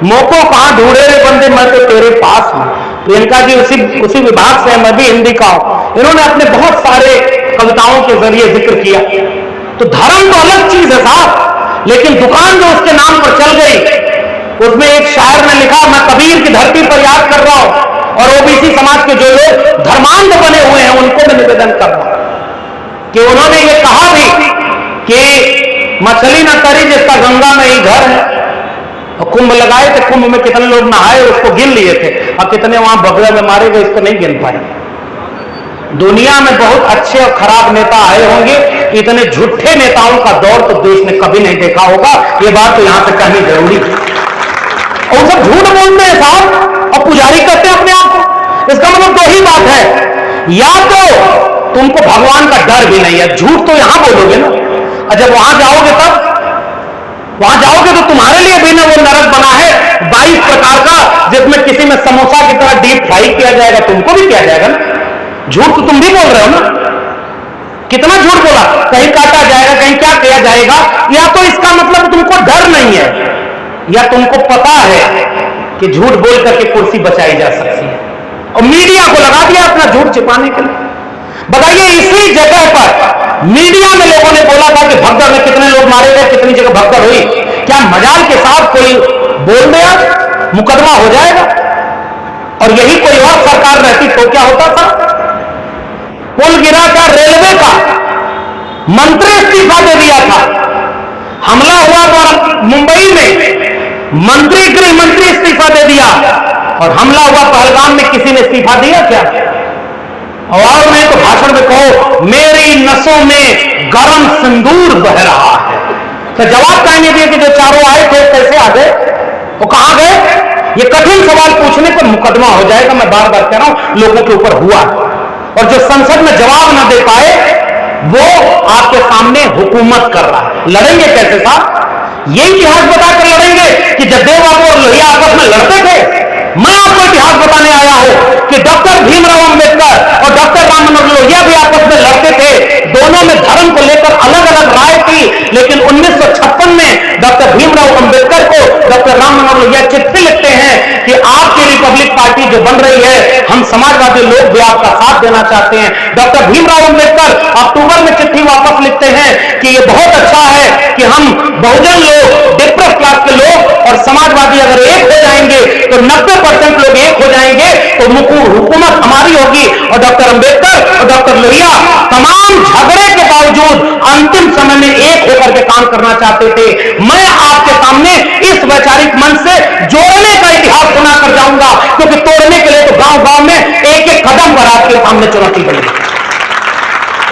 मोको कहां ढूंढे रे बंदे, मैं तो तेरे पास हूं। प्रियंका जी उसी विभाग से, मैं भी हिंदी का हूं। इन्होंने अपने बहुत सारे कविताओं के जरिए जिक्र किया। तो धर्म तो अलग चीज है साहब, लेकिन दुकान जो उसके नाम पर चल गई, उसमें एक शायर ने लिखा, मैं कबीर की धरती पर याद कर रहा हूं, और OBC समाज के जो लोग धर्मांध बने हुए हैं उनको मैं निवेदन कर रहा हूं कि उन्होंने ये कहा भी कि मछली न तरी जिसका गंगा में ही घर है। और कुंभ लगाए थे, कुंभ में कितने लोग नहाए उसको गिन लिए थे, और कितने वहां बगले में मारे गए इसको नहीं गिन पाए। दुनिया में बहुत अच्छे और खराब नेता आए होंगे, इतने झूठे नेताओं का दौर तो देश ने कभी नहीं देखा होगा। ये बात तो यहां से कहनी जरूरी है। और सब झूठ बोलते हैं साहब, और पुजारी करते हैं अपने आप को। इसका मतलब दो ही बात है, या तो तुमको भगवान का डर भी नहीं है, झूठ तो यहां बोलोगे ना, और जब वहां जाओगे तब वहां जाओगे तो तुम्हारे लिए भी ना वो नरक बना है 22 प्रकार का, जिसमें किसी में समोसा की तरह डीप फ्राई किया जाएगा, तुमको भी किया जाएगा ना। झूठ तो तुम भी बोल रहे हो ना, कितना झूठ बोला, कहीं काटा जाएगा, कहीं क्या किया जाएगा। या तो इसका मतलब तुमको डर नहीं है, या तुमको पता है कि झूठ बोल करके कुर्सी बचाई जा सकती है, और मीडिया को लगा दिया अपना झूठ छिपाने के लिए। बताइए, इसी जगह पर मीडिया में लोगों ने बोला था कि भगदड़ में कितने लोग मारे गए, कितनी जगह भगदड़ हुई। क्या मजाल के साथ कोई बोल दिया मुकदमा हो जाएगा? और यही कोई और सरकार रहती तो क्या होता था? पुल गिरा था रेलवे का, मंत्री इस्तीफा दे दिया था। हमला हुआ तो मुंबई में मंत्री, गृह मंत्री इस्तीफा दे दिया, और हमला हुआ पहलगाम में, किसी ने इस्तीफा दिया क्या? और मैं तो भाषण में कहो, मेरी नसों में गरम सिंदूर बह रहा है, तो जवाब कहीं नहीं दिया कि जो चारों आए थे कैसे आ गए, वो कहां गए? ये कठिन सवाल पूछने पर मुकदमा हो जाएगा। मैं बार बार कह रहा हूं, लोगों के ऊपर हुआ, और जो संसद में जवाब ना दे पाए वो आपके सामने हुकूमत कर रहा है। लड़ेंगे कैसे साहब? ये इतिहास बताकर लड़ेंगे कि जगदेव बाबू और लोहिया आपस में लड़ते थे? मैं आपको इतिहास बताने आया हूं कि डॉक्टर भीमराव अंबेडकर और डॉक्टर राम मनोहर लोहिया भी आपस में लड़ते थे। दोनों में धर्म को लेकर अलग अलग राय थी, लेकिन 1956 में डॉक्टर भीमराव अंबेडकर को डॉक्टर राम मनोहर लोहिया चिट्ठी लिखते हैं कि आपकी रिपब्लिक पार्टी जो बन रही है, हम समाजवादी लोग भी आपका साथ देना चाहते हैं। डॉक्टर भीमराव अंबेडकर अक्टूबर में चिट्ठी वापस लिखते हैं कि ये बहुत अच्छा है कि हम बहुजन लोग, डिप्रेस क्लास के लोग और समाजवादी अगर एक हो जाएंगे तो 90% लोग एक हो जाएंगे तो हुकूमत हमारी होगी। और डॉक्टर अंबेडकर और डॉक्टर लोहिया तमाम झगड़े के बावजूद अंतिम समय में एक होकर के काम करना चाहते थे। मैं आपके सामने इस वैचारिक मंच से जोड़ने का इतिहास सुनाकर जाऊंगा, क्योंकि तोड़ने के लिए तो गांव गांव में एक एक कदम पर आपके सामने चुनौती बनी।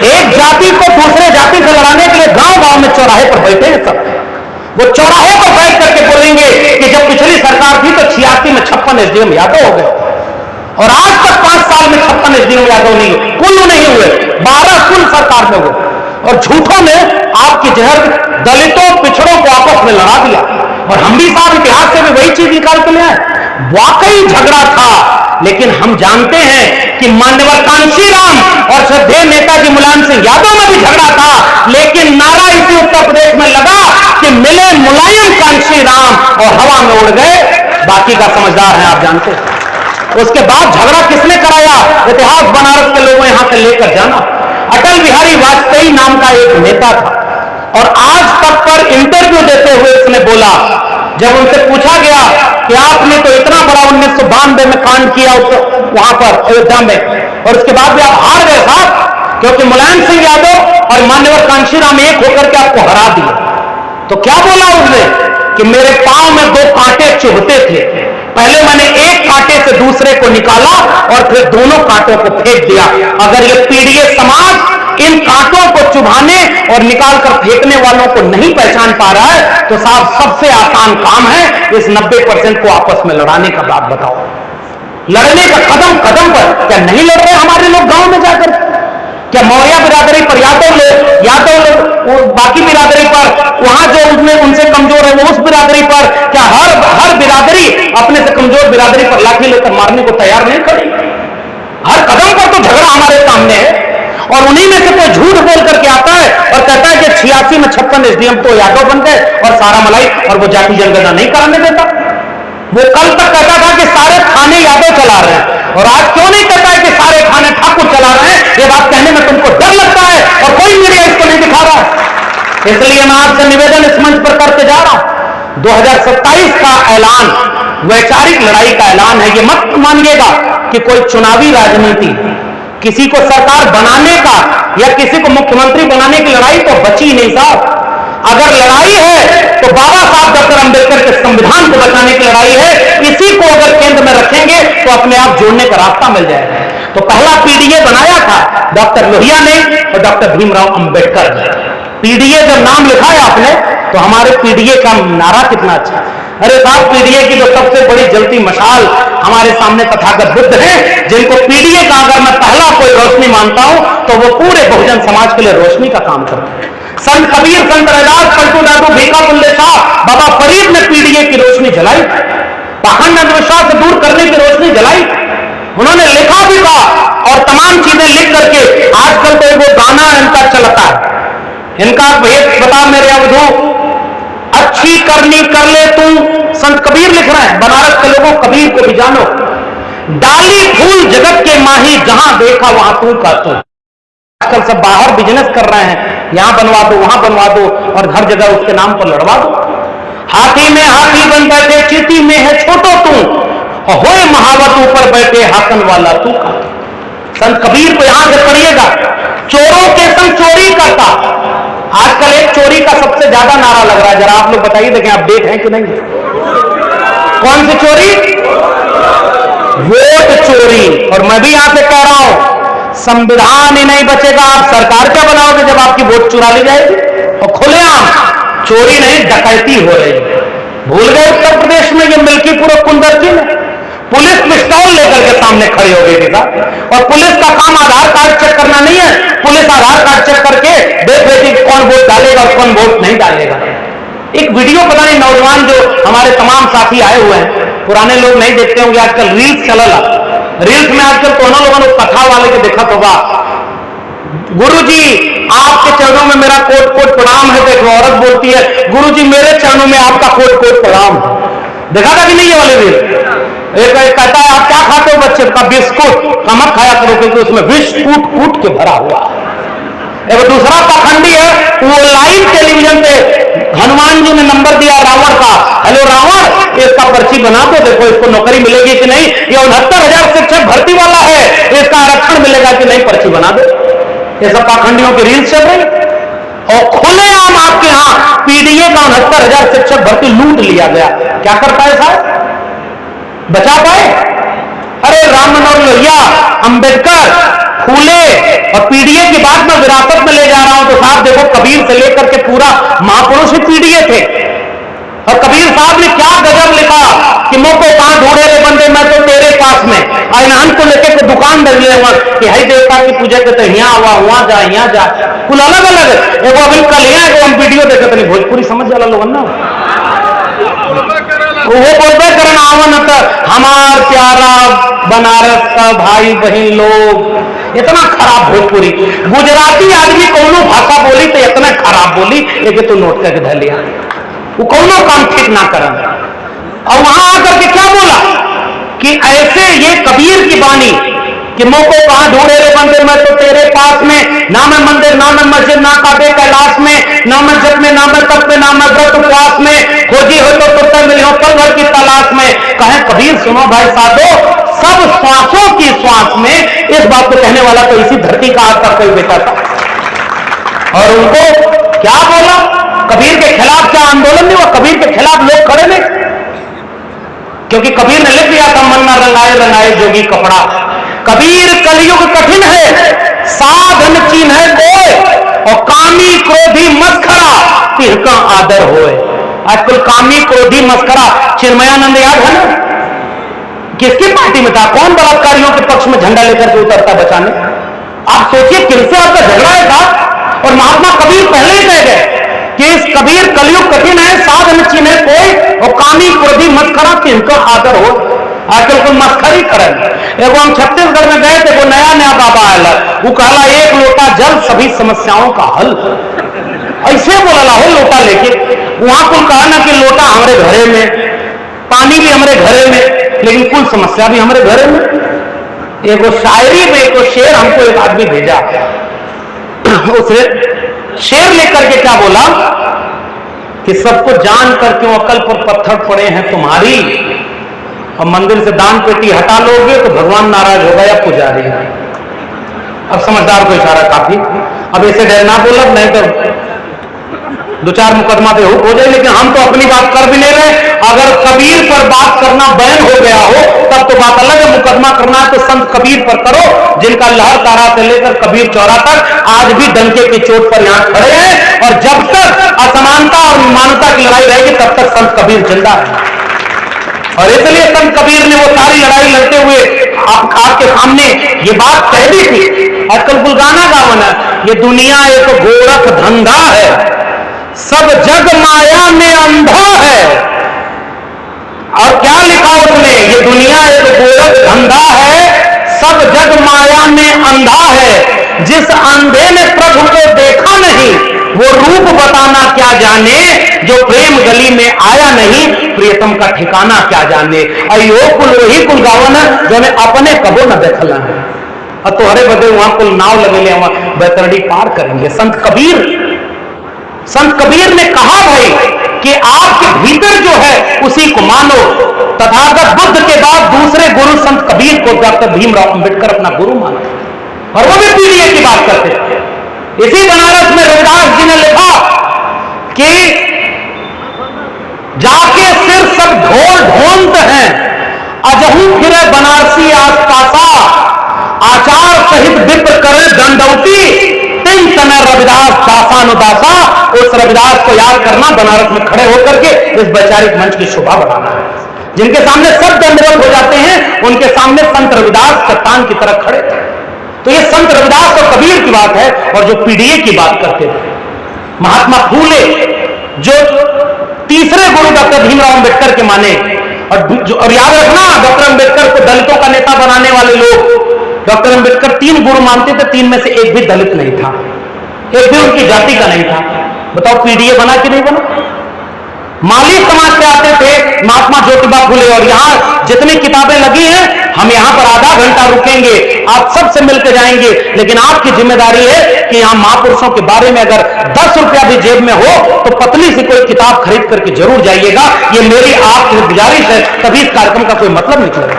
एक जाति को दूसरे जाति से लड़ाने के लिए गांव गांव में चौराहे पर बैठे हैं सब। वो चौराहे पर बैठ करके बोलेंगे कि जब पिछली सरकार थी तो 86 में 56 एसडीएम यादव हो गए, और आज तक 5 साल में 56 एसडीएम यादव नहीं हुए, कुल नहीं हुए, 12 कुल सरकार में हुए। और झूठों ने आपकी जहर दलितों पिछड़ों को आपस में लड़ा दिया। और हम भी साहब इतिहास से भी वही चीज निकाल के ले आए। वाकई झगड़ा था, लेकिन हम जानते हैं कि मान्यवर कांशीराम और श्रद्धेय नेताजी मुलायम सिंह यादव में भी झगड़ा था, लेकिन नारा इसी उत्तर प्रदेश में लगा कि मिले मुलायम कांशीराम और हवा में उड़ गए। बाकी का समझदार है, आप जानते हैं। उसके बाद झगड़ा किसने कराया? इतिहास बनारस के लोगों यहां से लेकर जाना। अटल बिहारी वाजपेयी नाम का एक नेता था, और आज तक पर इंटरव्यू देते हुए उसने बोला, जब उनसे पूछा गया कि आपने तो इतना बड़ा 1992 में कांड किया वहां पर अयोध्या में, और उसके बाद भी आप हार गए साहब, क्योंकि मुलायम सिंह यादव और मान्यवर कांशीराम एक होकर के आपको हरा दिया। तो क्या बोला उसने कि मेरे पांव में 2 कांटे चुभते थे, पहले मैंने एक कांटे से दूसरे को निकाला और फिर दोनों कांटों को फेंक दिया। अगर ये पीडीए समाज इन कांटों को चुभाने और निकालकर फेंकने वालों को नहीं पहचान पा रहा है, तो साहब सबसे आसान काम है इस 90% को आपस में लड़ाने का। बात बताओ, लड़ने का कदम कदम पर क्या नहीं लड़ रहे हमारे लोग गांव में जाकर? क्या मौर्य बिरादरी पर यादव लोग बाकी बिरादरी पर, वहां जो उनसे कमजोर है वो उस बिरादरी पर, क्या हर बिरादरी अपने से कमजोर बिरादरी पर लाठी लेकर मारने को तैयार नहीं खड़ी? हर कदम पर तो झगड़ा हमारे सामने है। और उन्हीं में से कोई झूठ बोल करके आता है और कहता है कि 86 में 56 एसडीएम तो यादव बन गए और सारा मलाई, और वो जाति जनगणना नहीं कराने देता। वो कल तक कहता था कि सारे थाने यादव चला रहे हैं, और आज क्यों नहीं कहता है कि सारे थाने ठाकुर चला रहे हैं? ये बात कहने में तुमको डर लगता है, और कोई मीडिया इसको नहीं दिखा रहा है। इसलिए मैं आपसे निवेदन इस मंच पर करके जा रहा हूं, 2027 का ऐलान वैचारिक लड़ाई का ऐलान है। ये मत मानिएगा कि कोई चुनावी राजनीति, किसी को सरकार बनाने का या किसी को मुख्यमंत्री बनाने की लड़ाई तो बची नहीं साहब। अगर लड़ाई है तो बाबा साहब डॉक्टर अंबेडकर के संविधान को बचाने की लड़ाई है। इसी को अगर केंद्र में रखेंगे तो अपने आप जोड़ने का रास्ता मिल जाएगा। तो पहला पीडीए बनाया था डॉक्टर लोहिया ने और डॉक्टर भीमराव अंबेडकर ने। पीडीए जब नाम लिखा है आपने, तो हमारे पीडीए का नारा कितना अच्छा। अरे साहब, पीडीए की तो सबसे बड़ी जलती मशाल हमारे सामने तथागत बुद्ध हैं, जिनको पीडीए का अगर मैं पहला कोई रोशनी मानता हूं तो वो पूरे बहुजन समाज के लिए रोशनी का काम करते हैं। संत कबीर, संत रैदास, पलटू दादू, भीखा बुल्ले शाह, बाबा फरीद ने पीडीए की रोशनी जलाई, पाखंड अंधविश्वास से दूर करने की रोशनी जलाई। उन्होंने लिखा भी था और तमाम चीजें लिख करके, आजकल तो वो गाना इनका चलता है, इनका भेद बता मेरे अवधू, अच्छी करनी कर ले तू। संत कबीर लिख रहे हैं, बनारस के लोगों कबीर को भी जानो, डाली फूल जगत के माही, जहां देखा वहां तू का तू। आजकल सब बाहर बिजनेस कर रहे हैं, यहां बनवा दो, वहां बनवा दो, और हर जगह उसके नाम पर लड़वा दो। हाथी में हाथी बन बैठे, चीटी में है छोटो तू, होए महावत ऊपर बैठे, हाकन वाला तू का। संत कबीर को यहां से पढ़िएगा, चोरों के संग चोरी करता। आजकल एक चोरी का सबसे ज्यादा नारा लग रहा है, जरा आप लोग बताइए, देखें अपडेट है कि नहीं। कौन सी चोरी? वोट चोरी। और मैं भी यहां से कह रहा हूं, संविधान ही नहीं बचेगा, आप सरकार क्या बनाओगे जब आपकी वोट चुरा ली जाएगी? और खुलेआम चोरी नहीं, डकैती हो रही है। भूल गए उत्तर प्रदेश में ये मिल्कीपुर और कुंदरकी में पुलिस पिस्तौल लेकर के सामने खड़ी हो गई थी साहब। और पुलिस का काम आधार कार्ड चेक करना नहीं है, पुलिस आधार कार्ड चेक करके देख रही थी कौन वोट डालेगा और कौन वोट नहीं डालेगा। एक वीडियो पता नहीं नौजवान जो हमारे तमाम साथी आए हुए हैं, पुराने लोग नहीं देखते होंगे, आजकल रील्स चलला, रील्स में आजकल दोनों लोगों ने कथा वाले के देखा होगा, गुरुजी आपके चरणों में मेरा कोट कोट प्रणाम है। तो एक औरत बोलती है गुरुजी मेरे चरणों में आपका कोट कोट प्रणाम है। देखा था कि नहीं ये वाले रील? एक कहता है आप क्या खाते हो बच्चे का? बिस्कुट। मत खाया करो क्योंकि उसमें विष कूट कूट के भरा हुआ। एक दूसरा पाखंडी है, वो लाइव टेलीविजन पे हनुमान जी ने नंबर दिया रावण का, हेलो रावण इसका पर्ची बना दो, देखो इसको नौकरी मिलेगी कि नहीं, ये 69,000 शिक्षक भर्ती वाला है, इसका आरक्षण मिलेगा कि नहीं, पर्ची बना दो। ये सब पाखंडियों की रील्स चल रही और खुलेआम आपके यहां पीडीए का 69,000 शिक्षक भर्ती लूट लिया गया। क्या कर पाए साहब? बचा पाए? अरे राम मनोहर लोहिया, अंबेडकर, फूले और पीडीए की बात मैं विरासत में ले जा रहा हूं तो साहब देखो कबीर से लेकर के पूरा महापुरुष ही पीडीए थे। और कबीर साहब ने क्या गजब लिखा कि मुंह को कहां ढूंढे रे बंदे मैं तो तेरे पास में, अनान को लेके तो दुकान दे दिया कि हाई देवता की पूजा के तो यहाँ हुआ वहां जा यहाँ जा, कुल अलग अलग। एगो अभी कल यहाँ हम वीडियो देखे तो नहीं भोजपुरी समझ जाला लोगन ना, वो बोलबे करन आवन तो हमार प्यारा बनारस का भाई बहन लोग, इतना खराब भोजपुरी। गुजराती आदमी कोनो भाषा बोली तो इतना खराब बोली एक तो नोट करके धर लिया, वो कोनो काम ठीक ना करन। और वहां आकर के क्या बोला कि ऐसे ये कबीर की बानी कि मुंह को कहां ढूंढे रे बंदे मैं तो तेरे पास में, ना मैं मंदिर ना मैं मस्जिद ना काबे कैलाश में, ना मैं जप में ना मैं तप में ना मैं व्रत उपवास में, खोजी हो तो तुरते मिली हो पल भर की तलाश में। कहे कबीर सुनो भाई साधो, सब श्वासों की श्वास में, इस बात को कहने वाला तो इसी धरती का आपका कोई बेटा था। और उनको क्या बोला? कबीर के खिलाफ क्या आंदोलन नहीं हुआ? कबीर के खिलाफ लोग खड़े नहीं, क्योंकि कबीर ने लिख दिया था मन ना रंगाए रंगाए जोगी कपड़ा। कबीर कलयुग कठिन है साधन चिन्ह है कोय, और कामी क्रोधी मस्खरा तिनका आदर होए। आजकल कामी क्रोधी मस्खरा, चिन्मयानंद याद है ना, किसकी पार्टी में था? कौन बलात्कारियों के पक्ष में झंडा लेकर के उतरता बचाने? आप सोचिए किनसे आपका झगड़ा है था। और महात्मा कबीर पहले ही कह गए कि इस कबीर कलयुग कठिन है साधन चिन्ह कोई, और कामी क्रोधी मस्खरा तिनका आदर हो। आजकल कोई मस्खरी करें। एगो हम छत्तीसगढ़ में गए थे, वो नया नया बाबा आया, वो कहला एक लोटा जल सभी समस्याओं का हल। ऐसे बोला हो लोटा लेके, वहां कुल कहा ना कि लोटा हमारे घरे में, पानी भी हमारे घरे में, लेकिन कुल समस्या भी हमारे घरे में। एगो शायरी में एक शेर हमको एक आदमी भेजा, उसे शेर लेकर के क्या बोला कि सबको जान कर क्यों अकल पर पत्थर पड़े हैं तुम्हारी, और मंदिर से दान पेटी हटा लोगे तो भगवान नाराज होगा या पुजारी। अब समझदार को इशारा काफी, अब ऐसे डर ना बोला, नहीं तो दो चार मुकदमा पे हो जाए। लेकिन हम तो अपनी बात कर भी ले रहे। अगर कबीर पर बात करना बैन हो गया हो तब तो बात अलग है, मुकदमा करना है तो संत कबीर पर करो, जिनका लहर तारा से लेकर कबीर चौरा तक आज भी डंके की चोट पर यहां खड़े हैं। और जब तक असमानता और मानवता की लड़ाई रहेगी तब तक संत कबीर जिंदा है। और इसलिए संत कबीर ने वो सारी लड़ाई लड़ते हुए आपके सामने ये बात कह दी थी। आजकल कुल गाना गावना, ये दुनिया एक गोरख धंधा है, सब जग माया में अंधा है। और क्या लिखा उसने? ये दुनिया एक गोरख धंधा है, सब जग माया में अंधा है। जिस अंधे ने प्रभु को देखा नहीं, वो रूप बताना क्या जाने। जो प्रेम गली में आया नहीं, प्रियतम का ठिकाना क्या जाने। अयो कुल वही कुल गावन जो ने अपने कबो न देखला है, और तोहरे बदे वहां कुल नाव लगे ले वहां बैतरणी पार करेंगे। संत कबीर ने कहा भाई कि आपके भीतर जो है उसी को मानो। तथागत बुद्ध के बाद दूसरे गुरु संत कबीर को डॉक्टर भीमराव अंबेडकर अपना गुरु माना, और वो भी पीडीए की बात करते थे। इसी बनारस में रविदास जी ने लिखा कि जाके सिर सब ढोल ढोंत हैं, अजहू फिरे बनारसी आसपासा, आचार सहित विप्र करे दंडौती, तीन समय रविदास दासानुदासा। उस रविदास को याद करना, बनारस में खड़े होकर के इस वैचारिक मंच की शोभा बढ़ाना है। जिनके सामने सब दंडवत हो जाते हैं, उनके सामने संत रविदास चट्टान की तरह खड़े थे। तो ये संत रविदास और कबीर की बात है। और जो पीडीए की बात करते थे, महात्मा फूले जो तीसरे गुरु डॉक्टर भीमराव अंबेडकर के माने, और याद रखना, डॉक्टर अंबेडकर को दलितों का नेता बनाने वाले लोग, डॉक्टर अंबेडकर 3 गुरु मानते थे, 3 में से एक भी दलित नहीं था, एक भी उनकी जाति का नहीं था। बताओ पीडीए बना कि नहीं बना? माली समाज से आते थे महात्मा ज्योतिबा फुले। और यहां जितनी किताबें लगी हैं, हम यहां पर आधा घंटा रुकेंगे, आप सबसे मिलकर जाएंगे, लेकिन आपकी जिम्मेदारी है कि यहां महापुरुषों के बारे में अगर 10 रुपया भी जेब में हो तो पतली सी कोई किताब खरीद करके जरूर जाइएगा। ये मेरी आपकी गुजारिश है, तभी इस कार्यक्रम का कोई मतलब निकलेगा।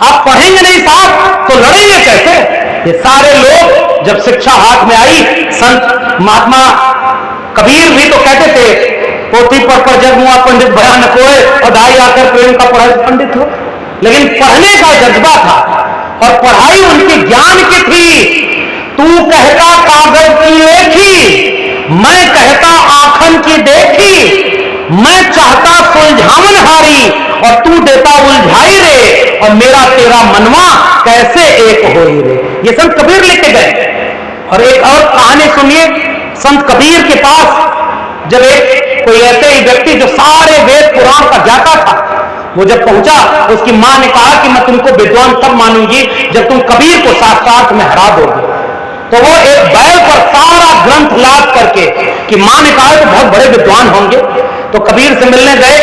आप पढ़ेंगे नहीं साहब तो लड़ेंगे कैसे? ये सारे लोग जब शिक्षा हाथ में आई, संत महात्मा कबीर भी तो कहते थे, पोथी पर जग हुआ पंडित भयानक होए, और दाई आकर प्रेम का पढ़ाई पंडित हो। लेकिन पढ़ने का जज्बा था, और पढ़ाई उनके ज्ञान की थी। तू कहता कागज की लेखी, मैं कहता आखन की देखी, मैं चाहता सुलझावन हारी, और तू देता उलझाई रे, और मेरा तेरा मनवा कैसे एक होई रे। ये संत कबीर लेके गए। और एक और कहानी सुनिए, संत कबीर के पास जब एक कोई ऐसे ही व्यक्ति जो सारे वेद पुराण का जाता था, वो जब पहुंचा, उसकी मां ने कहा कि मैं तुमको विद्वान तब मानूंगी जब तुम कबीर को शास्त्रार्थ में हरा दोगे। तो वो एक बैल पर सारा ग्रंथ लाद करके, कि मां ने कहा तो बहुत बड़े विद्वान होंगे, तो कबीर से मिलने गए।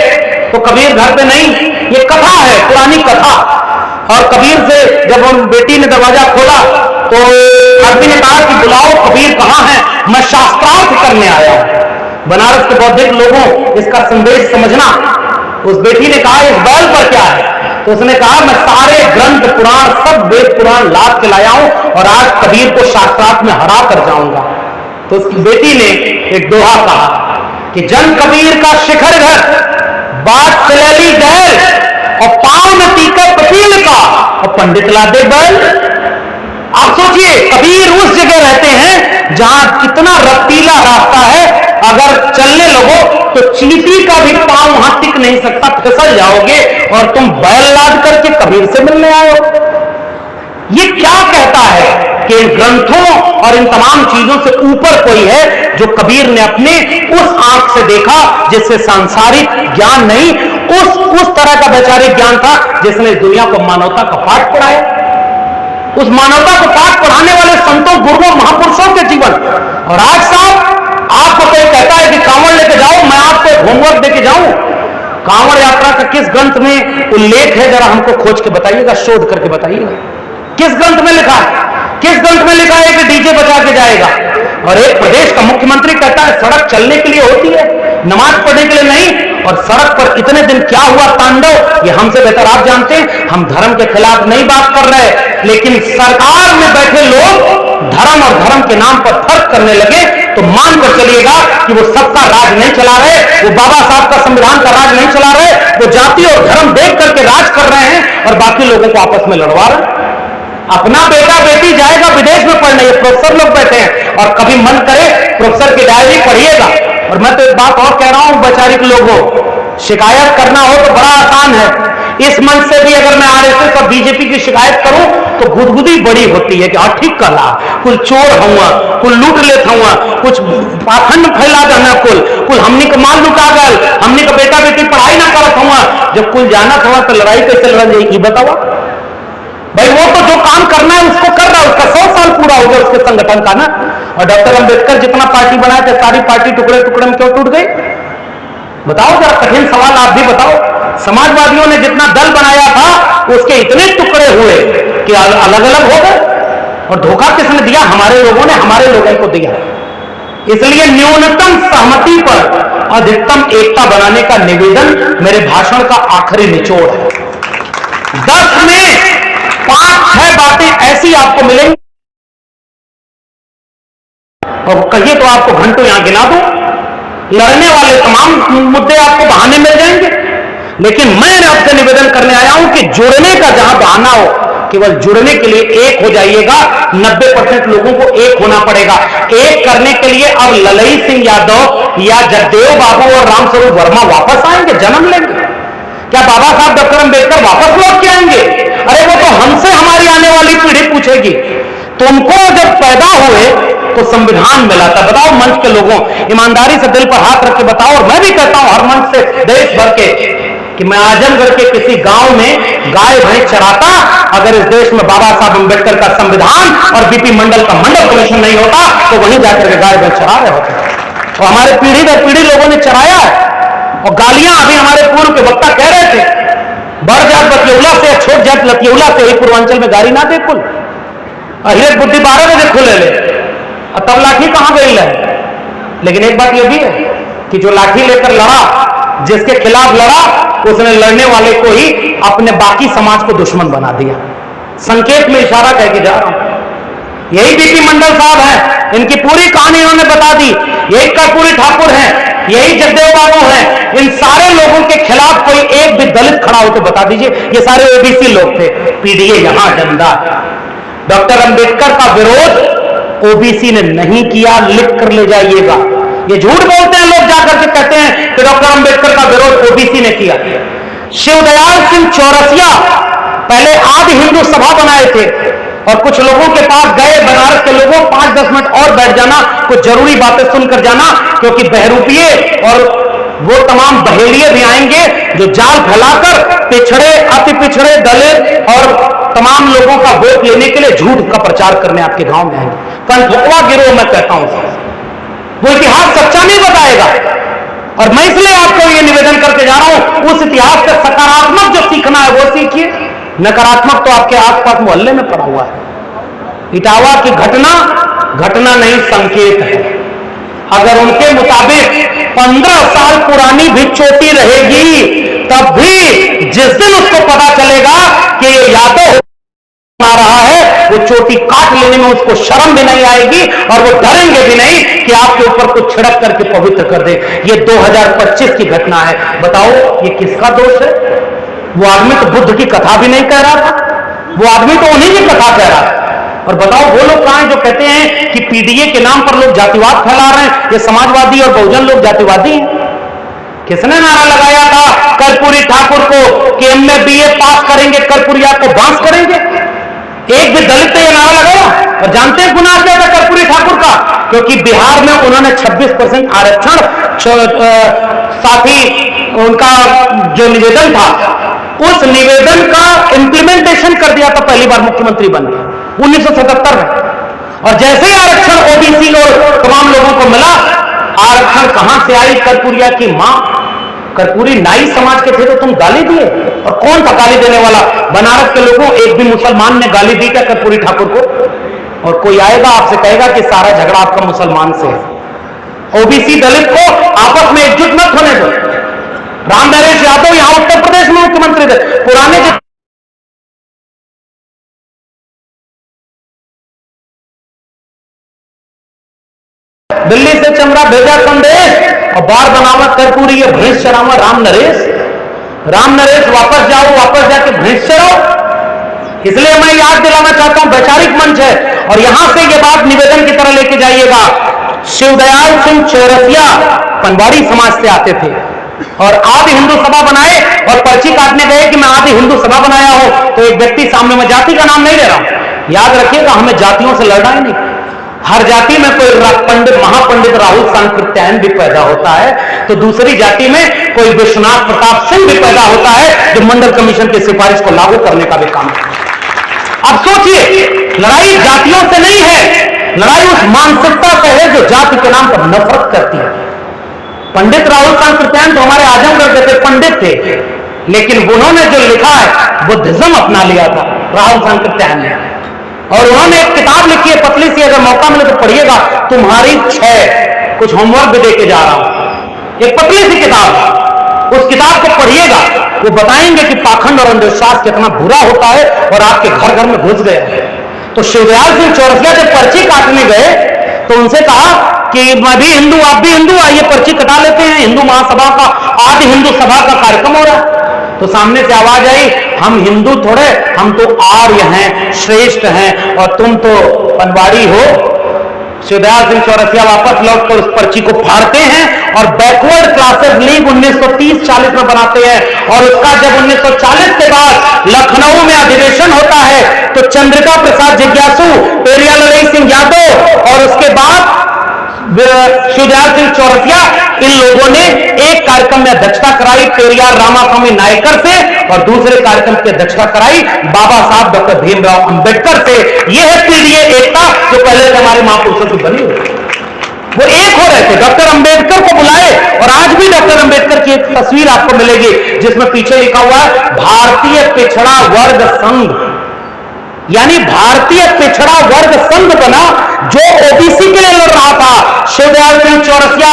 तो कबीर घर पे नहीं, ये कथा है, पुरानी कथा। और कबीर से जब उन बेटी ने दरवाजा खोला तो आदमी ने कहा कि बुलाओ, कबीर कहां है? मैं शास्त्रार्थ करने आया हूं। बनारस के बौद्धिक लोगों इसका संदेश समझना। उस बेटी ने कहा इस बैल पर क्या है? तो उसने कहा मैं सारे ग्रंथ पुराण, सब वेद पुराण लाद के लाया हूं, और आज कबीर को शास्त्रार्थ में हरा कर जाऊंगा। तो उसकी बेटी ने एक दोहा कहा कि जन कबीर का शिखर घर, बात चलेली गैर, और पांव में तीकर पतील का, और पंडित लादे बैल। आप सोचिए, कबीर उस जगह रहते हैं जहां कितना रतीला रास्ता है, अगर चलने लगो तो चींटी का भी पांव वहां टिक नहीं सकता, फिसल जाओगे, और तुम बैल लाद करके कबीर से मिलने आए हो। ये क्या कहता है कि इन ग्रंथों और इन तमाम चीजों से ऊपर कोई है, जो कबीर ने अपने उस आंख से देखा जिससे सांसारिक ज्ञान नहीं, उस तरह का वैचारिक ज्ञान था जिसने इस दुनिया को मानवता का पाठ पढ़ाया। उस मानवता को पाठ पढ़ाने वाले संतों, गुरुओं, महापुरुषों के जीवन। और आज साहब आपको कोई कहता है कि कांवड़ लेके जाओ, मैं आपको होमवर्क देके जाऊं, कांवड़ यात्रा का किस ग्रंथ में उल्लेख है? जरा हमको खोज के बताइएगा, शोध करके बताइएगा, किस ग्रंथ में लिखा है? किस ग्रंथ में लिखा है कि डीजे बजा के जाएगा? और एक प्रदेश का मुख्यमंत्री कहता है सड़क चलने के लिए होती है, नमाज पढ़ने के लिए नहीं। और सड़क पर इतने दिन क्या हुआ तांडव, ये हमसे बेहतर आप जानते हैं। हम धर्म के खिलाफ नहीं बात कर रहे, लेकिन सरकार में बैठे लोग धर्म और धर्म के नाम पर फर्क करने लगे तो मान कर चलिएगा कि वो सबका राज नहीं चला रहे, वो बाबा साहब का संविधान का राज नहीं चला रहे, वो जाति और धर्म देख करके राज कर रहे हैं और बाकी लोगों को आपस में लड़वा रहे हैं। अपना बेटा बेटी जाएगा विदेश में पढ़ने, ये प्रोफेसर लोग बैठे हैं, और कभी मन करे प्रोफेसर की डायरी पढ़िएगा। और मैं तो एक बात और कह रहा हूं वैचारिक लोगों, शिकायत करना हो तो बड़ा आसान है। इस मंच से भी अगर मैं आरएसएस और बीजेपी की शिकायत करूं तो गुदगुदी बड़ी होती है कि हाँ ठीक कहा, कुल चोर हुआ, कुल लूट लेत हुआ, कुछ पाखंड फैला देना, कुल हमनी का माल लुटा गल, हमनी का बेटा बेटी पढ़ाई ना करत हुआ। जब कुल जाना हुआ तो लड़ाई कैसे लड़ जाएगी बताओ भाई? वो तो जो काम करना है उसको कर रहा है, उसका 100 साल पूरा हो गया उसके संगठन का ना। और डॉक्टर अंबेडकर जितना पार्टी बनाए थे, सारी पार्टी टुकड़े टुकड़े में क्यों टूट गई? बताओ जरा, कठिन सवाल आप भी बताओ। समाजवादियों ने जितना दल बनाया था उसके इतने टुकड़े हुए कि अलग अलग हो गए। और धोखा किसने दिया? हमारे लोगों ने हमारे लोगों को दिया। इसलिए न्यूनतम सहमति पर अधिकतम एकता बनाने का निवेदन मेरे भाषण का आखिरी निचोड़ है। 10 में 5-6 बातें ऐसी आपको मिलेंगी और कहिए तो आपको घंटों यहां गिना दूं, लड़ने वाले तमाम मुद्दे आपको बहाने मिल जाएंगे। लेकिन मैं आपसे निवेदन करने आया हूं कि जुड़ने का जहां बहाना हो, केवल जुड़ने के लिए एक हो जाइएगा। 90% लोगों को एक होना पड़ेगा। एक करने के लिए अब ललई सिंह यादव या जगदेव बाबू और रामस्वरूप वर्मा वापस आएंगे, जन्म लेंगे? क्या बाबा साहब डॉक्टर अंबेडकर वापस लौट के आएंगे? अरे वो तो हमसे हमारी आने वाली पीढ़ी पूछेगी, तुमको जब पैदा हुए तो संविधान मिला था। बताओ मंच के लोगों, ईमानदारी से दिल पर हाथ रख के बताओ। और मैं भी कहता हूं हर मंच से देश भर के कि मैं आजमगढ़ के किसी गांव में गाय भैंस चराता, अगर इस देश में बाबा साहब अंबेडकर का संविधान और बीपी मंडल का मंडल कमीशन नहीं होता तो वहीं जाकर के गाय भैंस चरा रहे होते। और हमारे पीढ़ी दर पीढ़ी लोगों ने चराया है। और गालियां अभी हमारे पूर्व के वक्ता कह रहे थे, बड़ जात बतियौला से, छोट जात लतियौला से ही पूर्वांचल में गाड़ी ना दे कुल, हिरक बुद्धि 12 बजे खुले ले, और तब लाठी कहां गई है। लेकिन एक बात यह भी है कि जो लाठी लेकर लड़ा, जिसके खिलाफ लड़ा, उसने लड़ने वाले को ही अपने बाकी समाज को दुश्मन बना दिया। संकेत में इशारा कह के जा रहा हूं, यही बीपी मंडल साहब हैं, इनकी पूरी कहानी इन्होंने बता दी। यही कर्पूरी ठाकुर हैं, यही जगदेव बाबू हैं। इन सारे लोगों के खिलाफ कोई एक भी दलित खड़ा हो तो बता दीजिए। ये सारे ओबीसी लोग थे। पीडीए यहां जिंदा। डॉक्टर अंबेडकर का विरोध ओबीसी ने नहीं किया, लिख कर ले जाइएगा। ये झूठ बोलते हैं लोग, जाकर के कहते हैं कि डॉक्टर अंबेडकर का विरोध ओबीसी ने किया। शिवदयाल सिंह चौरसिया पहले आदि हिंदू सभा बनाए थे, और कुछ लोगों के पास गए, बनारस के लोगों 5-10 मिनट और बैठ जाना, कुछ जरूरी बातें सुनकर जाना, क्योंकि बहरूपिये और वो तमाम बहेलिये भी आएंगे जो जाल फैलाकर पिछड़े, अति पिछड़े, दलित और तमाम लोगों का वोट लेने के लिए झूठ का प्रचार करने आपके गांव में आएंगे। कंठुआ गिरोह मैं कहता हूं, वो इतिहास सच्चा नहीं बताएगा। और मैं इसलिए आपको ये निवेदन करके जा रहा हूं, उस इतिहास का सकारात्मक जो सीखना है वो सीखिए, नकारात्मक तो आपके आसपास मोहल्ले में पड़ा हुआ है। इटावा की घटना नहीं, संकेत है। अगर उनके मुताबिक 15 साल पुरानी भी चोटी रहेगी, तब भी जिस दिन उसको पता चलेगा कि ये या तो आ रहा है, वो चोटी काट लेने में उसको शर्म भी नहीं आएगी, और वो डरेंगे भी नहीं कि आपके ऊपर कुछ छिड़क करके पवित्र कर दे। ये 2025 की घटना है। बताओ ये किसका दोष है? वो आदमी तो बुद्ध की कथा भी नहीं कह रहा था, वो आदमी तो उन्हीं की कथा कह रहा था। और बताओ वो लोग कहां हैं जो कहते हैं कि पीडीए के नाम पर लोग जातिवाद फैला रहे हैं, ये समाजवादी और बहुजन लोग जातिवादी हैं। किसने नारा लगाया था कर्पूरी ठाकुर को कि एमए बीए पास करेंगे, कर्पूरिया को बांस करेंगे? एक भी दलित ने यह नारा लगाया? और जानते हैं गुनाह क्या था कर्पूरी ठाकुर का? क्योंकि बिहार में उन्होंने 26% आरक्षण, साथ ही उनका जो निवेदन था, उस निवेदन का इंप्लीमेंटेशन कर दिया था पहली बार मुख्यमंत्री बनकर 1977 में। और जैसे ही आरक्षण ओबीसी और तमाम लोगों को मिला, आरक्षण कहां से आई? कर्पूरिया की मां, कर्पूरी नाई समाज के थे तो तुम गाली दिए। और कौन था गाली देने वाला? बनारस के लोगों, एक भी मुसलमान ने गाली दी क्या कर्पूरी ठाकुर को? और कोई आएगा आपसे कहेगा कि सारा झगड़ा आपका मुसलमान से है। ओबीसी दलित को आपस में एकजुट मत होने दो। राम नरेश यादव यहां उत्तर प्रदेश में मुख्यमंत्री थे, पुराने दिल्ली से चमड़ा भेजा संदेश, और बार बनावट कर्पूरी ये भैंस चरावा राम नरेश वापस जाओ, वापस जाके भैंस चराओ। इसलिए मैं याद दिलाना चाहता हूं, वैचारिक मंच है, और यहां से ये बात निवेदन की तरह लेके जाइएगा। शिवदयाल सिंह चौरसिया पनवाड़ी समाज से आते थे, और आदि हिंदू सभा बनाए, और पर्ची काटने गए कि मैं आदि हिंदू सभा बनाया हूं, तो एक व्यक्ति सामने, में जाति का नाम नहीं ले रहा हूं, याद रखिएगा, हमें जातियों से लड़ना ही नहीं। हर जाति में कोई पंडित, महापंडित राहुल सांकृत्यायन भी पैदा होता है, तो दूसरी जाति में कोई विश्वनाथ प्रताप सिंह भी पैदा होता है, जो मंडल कमीशन की सिफारिश को लागू करने का भी काम है। अब सोचिए, लड़ाई जातियों से नहीं है, लड़ाई उस मानसिकता से है जो जाति के नाम पर नफरत करती है। पंडित राहुल सांकृत्यायन तो हमारे आजमगढ़ के पंडित थे, लेकिन उन्होंने जो लिखा है बुद्धिज्म अपना लिया था राहुल सांकृत्यायन ने, और उन्होंने एक किताब लिखी है पतली सी, अगर मौका मिले तो पढ़िएगा, तुम्हारी 6, कुछ होमवर्क भी देके जा रहा हूं, एक पतली सी किताब, उस किताब को पढ़िएगा, वो बताएंगे कि पाखंड और अंधविश्वास कितना बुरा होता है और आपके घर घर में घुस गया है। तो शिवदयाल सिंह चौरसिया जब पर्ची काटने गए तो उनसे कहा कि मैं भी हिंदू, आप भी हिंदू, आइए पर्ची कटा लेते हैं, हिंदू महासभा का, आदि हिंदू सभा का कार्यक्रम हो रहा है। तो सामने से आवाज आई, हम हिंदू थोड़े, हम तो आर्य हैं, श्रेष्ठ हैं, और तुम तो पनवाड़ी हो। शिवदयाल सिंह चौरसिया वापस लौटकर उस पर्ची को फाड़ते हैं और बैकवर्ड क्लासेस लीग 1930-40 में बनाते हैं, और उसका जब 1940 के बाद लखनऊ में अधिवेशन होता है तो चंद्रिका प्रसाद जिज्ञासु, पेरियाल सिंह यादव और उसके बाद शिवदयाल सिंह चौरसिया, इन लोगों ने एक कार्यक्रम में अध्यक्षता कराई पेरियार रामास्वामी नायकर से, और दूसरे कार्यक्रम की अध्यक्षता कराई बाबा साहब डॉक्टर भीमराव अंबेडकर से। यह है पीडीए एकता जो पहले से हमारे महापुरुषों की बनी हुई। वो एक हो रहे थे, डॉक्टर अंबेडकर को बुलाए, और आज भी डॉक्टर अंबेडकर की एक तस्वीर आपको मिलेगी जिसमें पीछे लिखा हुआ है भारतीय पिछड़ा वर्ग संघ, यानी भारतीय पिछड़ा वर्ग संघ बना जो ओबीसी के लिए लड़ रहा था। शिवदयाल सिंह चौरसिया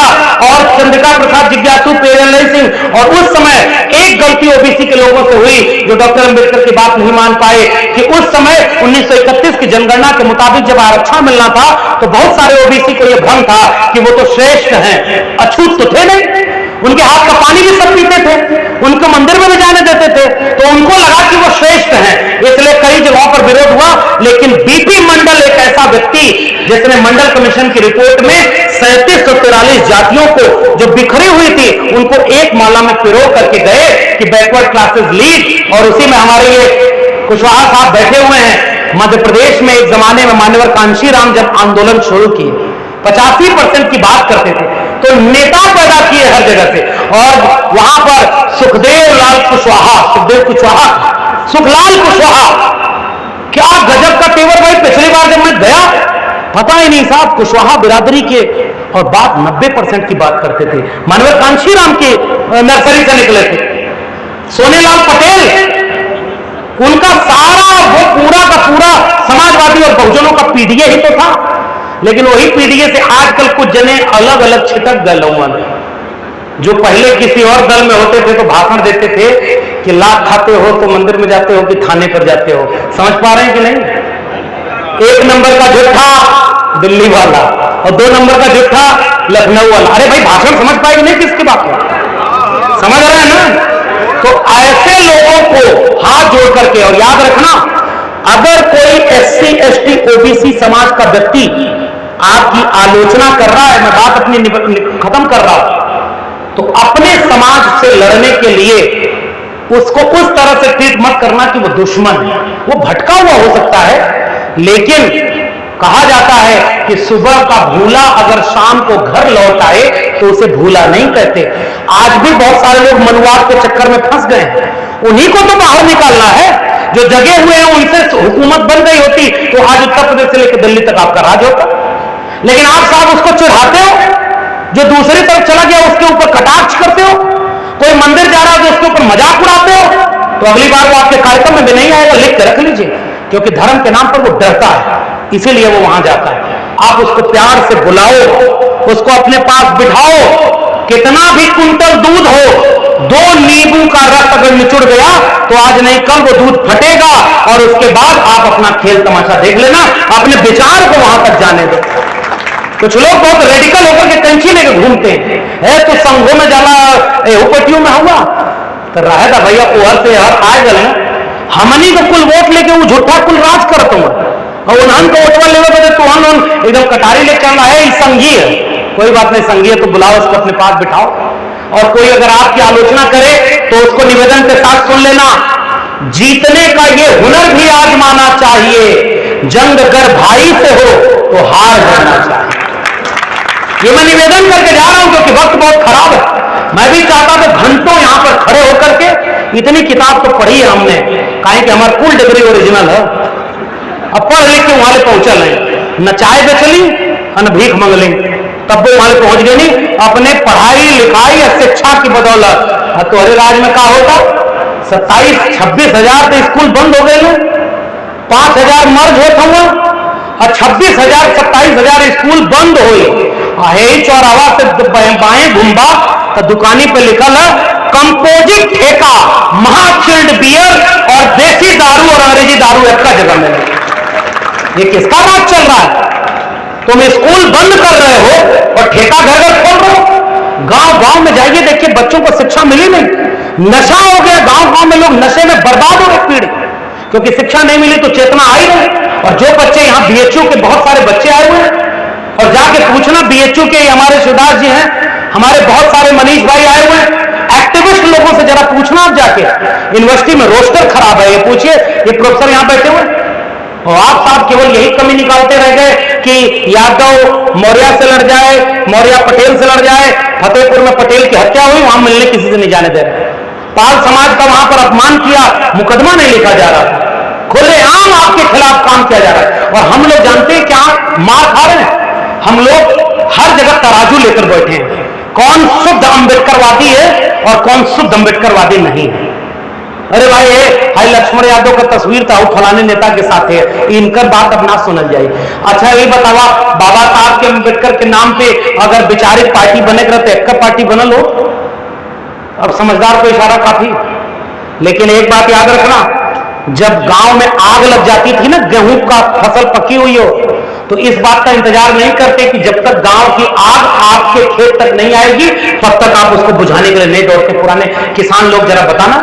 और चंद्रिका प्रसाद जिज्ञासु, पेरियाल सिंह, और उस समय एक गलती ओबीसी के लोगों से हुई जो डॉक्टर अंबेडकर की बात नहीं मान पाए कि उस समय 1931 की जनगणना के मुताबिक जब आरक्षण मिलना था तो बहुत सारे ओबीसी को यह भ्रम था कि वो तो श्रेष्ठ हैं, अछूत तो थे नहीं, उनके हाथ का पानी भी सब पीते थे, उनको मंदिर में भी जाने देते थे, तो उनको लगा कि वो श्रेष्ठ हैं, इसलिए कई जगहों पर विरोध हुआ। लेकिन बीपी मंडल एक ऐसा व्यक्ति जिसने मंडल कमीशन की रिपोर्ट में 3743 जातियों को जो बिखरी हुई थी उनको एक माला में पिरो करके गए कि बैकवर्ड क्लासेस लीड, और उसी में हमारे ये कुशवाहा साहब बैठे हुए हैं। मध्य प्रदेश में एक जमाने में मान्यवर कांशीराम जब आंदोलन शुरू किए 85% की बात करते थे तो नेता पैदा किए हर जगह से, और वहां पर सुखलाल कुशवाहा, क्या गजब का तेवर भाई। पिछली बार जब मैं गया पता ही नहीं साहब, कुशवाहा बिरादरी के, और बात 90% की बात करते थे, मानवर कांशीराम के नर्सरी से निकले थे। सोनेलाल पटेल, उनका सारा वो पूरा का पूरा समाजवादी और बहुजनों का पीडीए ही तो था, लेकिन वही पीडीए से आजकल कुछ जने अलग अलग छिटक गए लोगों में, जो पहले किसी और दल में होते थे तो भाषण देते थे कि लाख खाते हो तो मंदिर में जाते हो कि थाने पर जाते हो। समझ पा रहे हैं कि नहीं? एक नंबर का झूठा दिल्ली वाला और 2 नंबर का झूठा लखनऊ वाला। अरे भाई भाषण समझ पाएगी नहीं किसकी बात है? समझ रहे हैं ना? तो ऐसे लोगों को हाथ जोड़ करके, और याद रखना अगर कोई एससी एसटी ओबीसी समाज का व्यक्ति आपकी आलोचना कर रहा है, मैं बात अपनी खत्म कर रहा हूं, तो अपने समाज से लड़ने के लिए उसको उस तरह से ट्रीट मत करना कि वो दुश्मन है। वो भटका हुआ हो सकता है, लेकिन कहा जाता है कि सुबह का भूला अगर शाम को घर लौट आए तो उसे भूला नहीं कहते। आज भी बहुत सारे लोग मनुवाद के चक्कर में फंस गए हैं, उन्हीं को तो बाहर निकालना है। जो जगे हुए हैं उनसे हुकूमत बन गई होती तो आज उत्तर प्रदेश से लेकर दिल्ली तक आपका राज होता, लेकिन आप साहब उसको चिढ़ाते हो। जो दूसरी तरफ चला गया उसके ऊपर कटाक्ष करते हो, कोई मंदिर जा रहा है तो उसके ऊपर मजाक उड़ाते हो, तो अगली बार वो आपके कार्यक्रम में भी नहीं आएगा। लिख के रख लीजिए, क्योंकि धर्म के नाम पर वो डरता है, इसीलिए वो वहां जाता है। आप उसको प्यार से बुलाओ, उसको अपने पास बिठाओ, कितना भी कुंटल दूध हो, 2 नींबू का रस अगर निचुड़ गया तो आज नहीं कल वो दूध फटेगा, और उसके बाद आप अपना खेल तमाशा देख लेना, अपने विचार को वहां तक जाने दो। कुछ लोग बहुत रेडिकल होकर के कंची लेकर घूमते हैं, तो संघों में जाना उपटियों में हुआ तो रहे था भैया ओहर से यार आए गए ना, हमनी को कुल वोट लेके वो झूठा कुल राज करता हूं, और उन्हन को वोटवा लेवे बदे तुहन एकदम कटारी लेके चल रहा है, संघी है। कोई बात नहीं, संघी है तो बुलाओ, उसको अपने पास बिठाओ, और कोई अगर आपकी आलोचना करे तो उसको निवेदन के साथ सुन लेना, जीतने का ये हुनर भी आजमाना चाहिए, जंग अगर भाई से हो तो हार जाना चाहिए। ये मैं निवेदन करके जा रहा हूं क्योंकि वक्त बहुत खराब है। मैं भी चाहता था घंटों यहां पर खड़े होकर के, इतनी किताब तो पढ़ी है हमने, काहे कि हमारी कुल डिग्री ओरिजिनल है, अब पढ़ लिख के वहां पहुंचल है, न चाय बेचली न भीख मंगली, तब वो वहां पहुंच गए नहीं अपने पढ़ाई लिखाई और शिक्षा की बदौलत। तोहरे राज में क्या होता, 27-26 हजार तो स्कूल बंद हो गए, 5,000 मर्ज होता हुआ, और 26,000-27,000 स्कूल बंद हुई। चौरावा से बाएं घुम्बा तो दुकानी पे लिखल है कंपोजिट ठेका, महाचिल्ड बियर और देसी दारू और अंग्रेजी दारू एक का जगह में। ये किसका राज चल रहा है? तुम स्कूल बंद कर रहे हो और ठेका घर घर खोल रहे हो। गांव गांव में जाइए, देखिए बच्चों को शिक्षा मिली नहीं, नशा हो गया, गांव गांव में लोग नशे में बर्बाद हो गए पीढ़ी, क्योंकि शिक्षा नहीं मिली तो चेतना आई नहीं। और जो बच्चे यहाँ बीएचयू के बहुत सारे बच्चे आए हुए हैं, और जाके पूछना बीएचयू के हमारे शिवदास जी हैं, हमारे बहुत सारे मनीष भाई आए हुए हैं, एक्टिविस्ट लोगों से जरा पूछना आप जाके, यूनिवर्सिटी में रोस्टर खराब है, ये पूछिए, ये प्रोफेसर यहां बैठे हुए, और आप साहब केवल यही कमी निकालते रह गए कि यादव मौर्य से लड़ जाए, मौर्य पटेल से लड़ जाए, फतेहपुर में पटेल की हत्या हुई, वहां मिलने किसी से नहीं जाने दे रहे, पाल समाज का वहां पर अपमान किया, मुकदमा नहीं लिखा जा रहा, खुलेआम आपके खिलाफ काम किया जा रहा है, और हम लोग जानते हैं क्या मार खा रहे हैं, हम लोग हर जगह तराजू लेकर बैठे हैं, कौन शुद्ध अंबेडकरवादी है और कौन शुद्ध अंबेडकरवादी नहीं है। अरे भाई भाई लक्ष्मण यादव का तस्वीर था, वो फलाने नेता के साथ है, इनका बात अब ना सुनल जाए। अच्छा ये बतावा, बाबा साहब के अंबेडकर के नाम पे अगर विचारित पार्टी बने रहते, एक पार्टी बनल हो, अब समझदार को इशारा काफी। लेकिन एक बात याद रखना, जब गांव में आग लग जाती थी ना, गेहूं का फसल पकी हुई हो, तो इस बात का इंतजार नहीं करते कि जब तक गांव की आग आपके खेत तक नहीं आएगी तब तक आप उसको बुझाने के लिए नहीं दौड़ते। पुराने किसान लोग जरा बताना,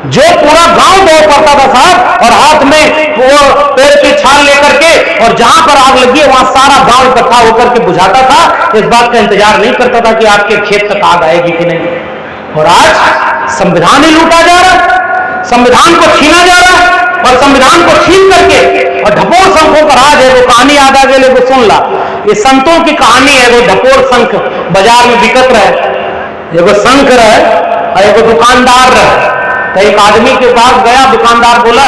जो पूरा गांव दौड़ पड़ता था साहब, और हाथ में वो पेड़ की छाल लेकर के, और जहां पर आग लगी है वहां सारा गांव इकट्ठा होकर के बुझाता था, इस बात का इंतजार नहीं करता था कि आपके खेत तक आग आएगी कि नहीं। और आज संविधान ही लूटा जा रहा है, संविधान को छीना जा रहा है, और संविधान को छीन करके, और ढपोर शंखों का राज है, वो कहानी याद आ गई, वो सुन ला, ये संतों की कहानी है, वो ढपोर शंख बाजार में बिकत रहे, एगो शंख रहे और एगो दुकानदार रहे, तो एक आदमी के पास गया, दुकानदार बोला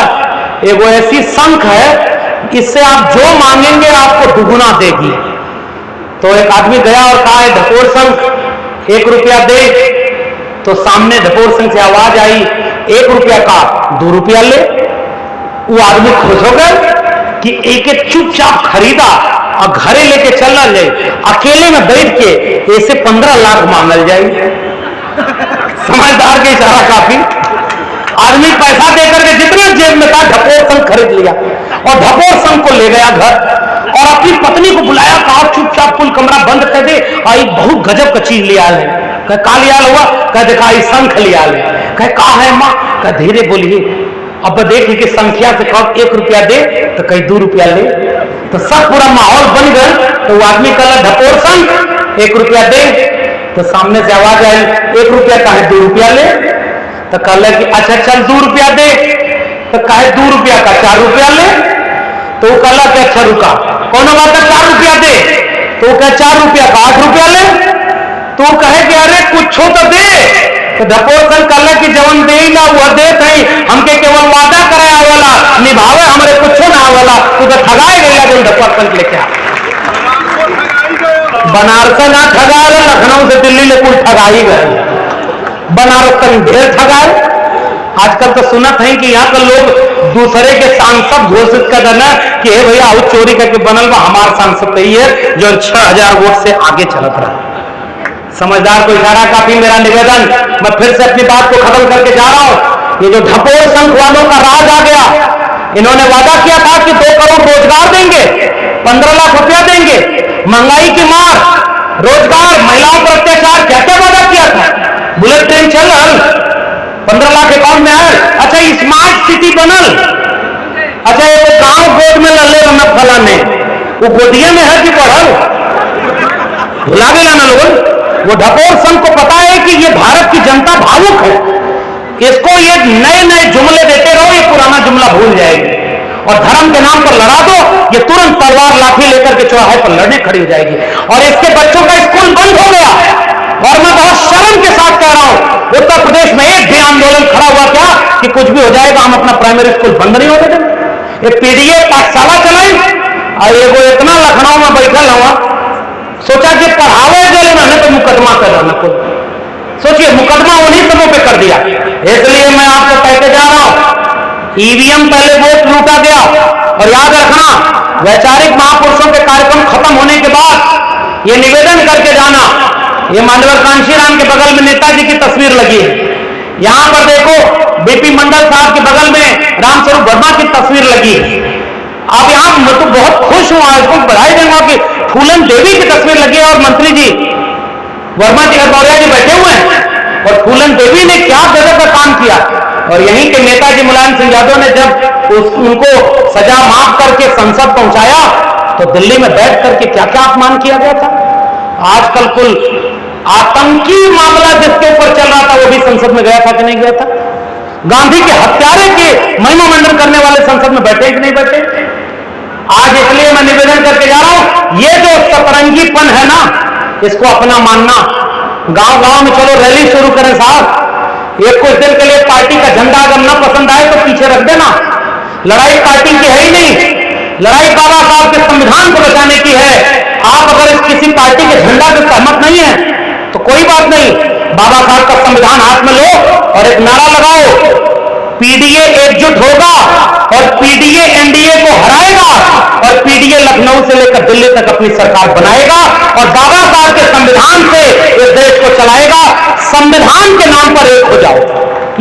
एगो ऐसी शंख है, इससे आप जो मांगेंगे आपको दुगुना देगी। तो एक आदमी गया और कहा है ढपोर शंख 1 रुपया दे, तो सामने ढपोर शंख से आवाज आई 1 रुपया का 2 रुपया ले। वो आदमी खुश हो गया कि एक एक चुपचाप खरीदा और घरे लेके चलना जाए, अकेले में बैठ के ऐसे 15 लाख मांगल जाए। समझदार के इशारा काफी, आदमी पैसा देकर के जितने जेब में था ढपोर शंख खरीद लिया, और ढपोर शंख को ले गया घर, और अपनी पत्नी को बुलाया, कहा चुपचाप कुल कमरा बंद कर दे, आई बहुत गजब का चीज लिया है। कह का लिया हुआ, कह देखा शंख लिया ले, कह कहा है माँ, कह धीरे बोलिए, अब देखिए कि संख्या से कब 1 रुपया दे, तो कहीं 2 रुपया ले, तो सब पूरा माहौल बन गया। तो वो आदमी कहा ढपोर शंख 1 रुपया दे, तो सामने से आवाज आई 1 रुपया का है 2 रुपया ले, तो कहला कि अच्छा चल 2 रुपया दे, तो कहे 2 रुपया का 4 रुपया ले, तो वो कहला कि अच्छा रुका, कौन बात है 4 रुपया दे, तो वो कहे 4 रुपया का 8 रुपया ले, तो वो कहे कि अरे कुछ तो दे, तो ढपोर शंख कहला कि जवन दे ना वह दे थी, हमके केवल वादा कराया वाला निभावे, हमारे कुछ ना वाला, तू तो ठगाए गया जो ढपोर शंख लेके आ। बनारस ना ठगाए, लखनऊ से दिल्ली ले कुल ठगाई गए, बनारस तक ढेर ठगाए। आजकल तो सुनत है कि यहाँ के लोग दूसरे के सांसद घोषित कर देना कि हे भैया आओ चोरी करके बनल बा, हमारा सांसद तो ये जो 6000 वोट से आगे चलत रहा। समझदार को इशारा काफी। मेरा निवेदन, मैं फिर से अपनी बात को खत्म करके जा रहा हूं। ये जो ढपोर शंख वालों का राज आ गया, इन्होंने वादा किया था कि 2 करोड़ रोजगार देंगे, 15 लाख रुपया देंगे, महंगाई की मार, रोजगार, महिलाओं पर अत्याचार, क्या क्या वादा किया था। बुलेट ट्रेन चल 15 लाख अकाउंट में आए। अच्छा स्मार्ट सिटी बनल, अच्छा ये गांव गोद में लल्ले रनक फलाने, वो गोदिया में है कि बढ़ल, भुला गया ना लोग। वो ढपोर शंख को पता है कि ये भारत की जनता भावुक है, इसको ये नए नए जुमले देते रहो, ये पुराना जुमला भूल जाएगी, और धर्म के नाम पर लड़ा दो, ये तुरंत तलवार लाठी लेकर के चौराहे पर लड़ने खड़ी हो जाएगी। और इसके बच्चों का स्कूल बंद हो गया, और मैं बहुत शर्म के साथ कह रहा हूं, उत्तर प्रदेश में एक भी आंदोलन खड़ा हुआ क्या कि कुछ भी हो जाएगा, हम अपना प्राइमरी स्कूल बंद नहीं होने देंगे। ये पीडीए पाठशाला चलाई, और ये वो इतना लखनऊ में बैठल हुआ, सोचा कि पढ़ावे गए ना तो मुकदमा कर रहा ना, सोचिए मुकदमा उन्हीं सबों पे कर दिया। इसलिए मैं आपको कहते जा रहा हूं, ईवीएम पहले वोट लूटा गया, और याद रखना वैचारिक महापुरुषों के कार्यक्रम खत्म होने के बाद ये निवेदन करके जाना, ये मान्यवर कांशीराम के बगल में नेताजी की तस्वीर लगी है, यहां पर देखो बीपी मंडल साहब के बगल में रामस्वरूप वर्मा की तस्वीर लगी है। आप यहां मैं तो बहुत खुश हूं, आज को बधाई दूंगा कि फूलन देवी की तस्वीर लगी है, और मंत्री जी वर्मा जी मौर्य जी बैठे हुए हैं, और फूलन देवी ने क्या गजब का काम किया। और यहीं के नेताजी मुलायम सिंह यादव ने जब उनको सजा माफ करके संसद पहुंचाया, तो दिल्ली में बैठ करके क्या क्या अपमान किया गया था। आजकल कुल आतंकी मामला जिसके ऊपर चल रहा था वो भी संसद में गया था कि नहीं गया था? गांधी के हत्यारे के महिमा मंडन करने वाले संसद में बैठे कि नहीं बैठे? आज इसलिए मैं निवेदन करके जा रहा हूं, ये जो सतरंगीपन है ना, इसको अपना मानना। गांव गांव में चलो रैली शुरू करें साहब, एक कुछ दिन के लिए पार्टी का झंडा अगर ना पसंद आए तो पीछे रख देना। लड़ाई पार्टी की है ही नहीं, लड़ाई बाबा साहब के संविधान को बचाने की है। आप अगर इस किसी पार्टी के झंडा से सहमत नहीं है तो कोई बात नहीं, बाबा साहब का संविधान हाथ में लो और एक नारा लगाओ, पीडीए एकजुट होगा और पीडीए एनडीए को हराएगा और पीडीए लखनऊ से लेकर दिल्ली तक अपनी सरकार बनाएगा और बाबा साहब के संविधान से इस देश को चलाएगा। संविधान के नाम पर एक हो जाओ,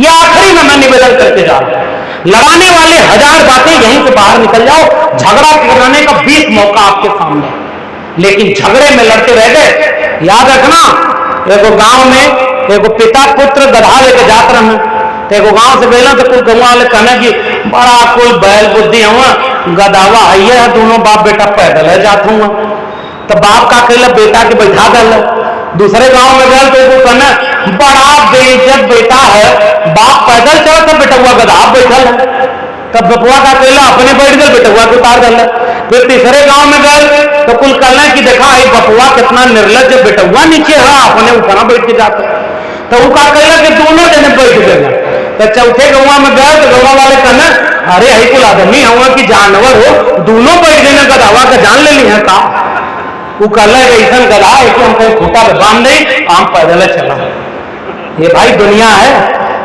यह आखिरी में मैं निवेदन करके जा रहा हूं। लड़ाने वाले हजार बातें, यहीं से बाहर निकल जाओ। झगड़ा कराने का 20 मौका आपके सामने, लेकिन झगड़े में लड़ते रह गए। याद रखना, एगो गांव में एगो पिता पुत्र गधा लेके जात रहे, तो एगो गांव से बेला तो कुल गांव वाले कहना कि बड़ा कुल बैल बुद्धि हुआ, गदावा है, दोनों बाप बेटा पैदल है जात हुआ। तो बाप का कहला बेटा के बैठा दल। दूसरे गांव में गए तो कहना बड़ा बेइज्जत बेटा है, बाप पैदल चला था, बेटा हुआ गधा बैठल है। तब बपुआ का कहला अपने बैठ गए, बेटा हुआ को उतार दल। फिर तीसरे गांव में गए तो कुल कहना कि देखा है बपुआ कितना निर्लज, बेटा हुआ नीचे है, अपने ऊपर बैठ के जाते। तो वो का कहला कि दोनों जने बैठ गए। तो चौथे गांव में गए तो गांव वाले कहना अरे यही कुल आदमी हुआ कि जानवर हो, दोनों बैठ गए, गधावा का जान ले ली है का। वो कहला ऐसा गधा है कि हम कहीं खूटा बांध नहीं, आम पैदल चला। ये भाई दुनिया है,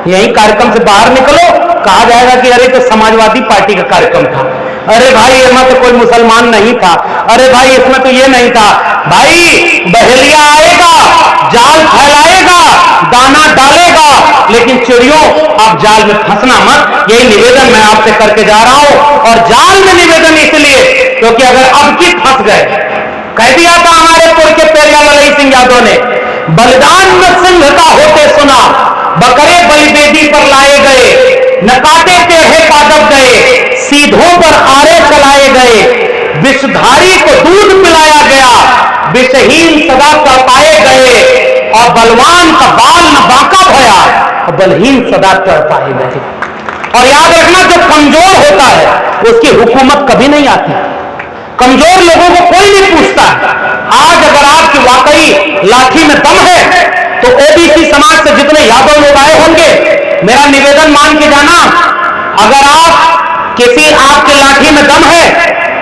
यही कार्यक्रम से बाहर निकलो, कहा जाएगा कि अरे तो समाजवादी पार्टी का कार्यक्रम था, अरे भाई इसमें तो कोई मुसलमान नहीं था, अरे भाई इसमें तो ये नहीं था। भाई बहेलिया आएगा, जाल फैलाएगा, दाना डालेगा, लेकिन चिड़ियों आप जाल में फंसना मत। यही निवेदन मैं आपसे करके जा रहा हूं। और जाल में निवेदन इसलिए क्योंकि अगर अब की फंस गए, कह दिया था हमारे पुर के पेरिया ललई सिंह यादव ने, बलिदान में सिंह का होते सुना, बकरे बलिवेदी पर लाए गए, न काटे टेढ़े पादप गए, सीधों पर आरे चलाए गए, विषधारी को दूध पिलाया गया, विषहीन सदा तड़पाए गए, और बलवान का बाल न बांका भया, और बलहीन सदा तड़पाए गए। और याद रखना, जो कमजोर होता है उसकी हुकूमत कभी नहीं आती, कमजोर लोगों को कोई नहीं पूछता। आज अगर आपकी वाकई लाठी में दम है तो ओबीसी समाज से जितने यादव लोग आए होंगे, मेरा निवेदन मान के जाना, अगर आप किसी आपके लाठी में दम है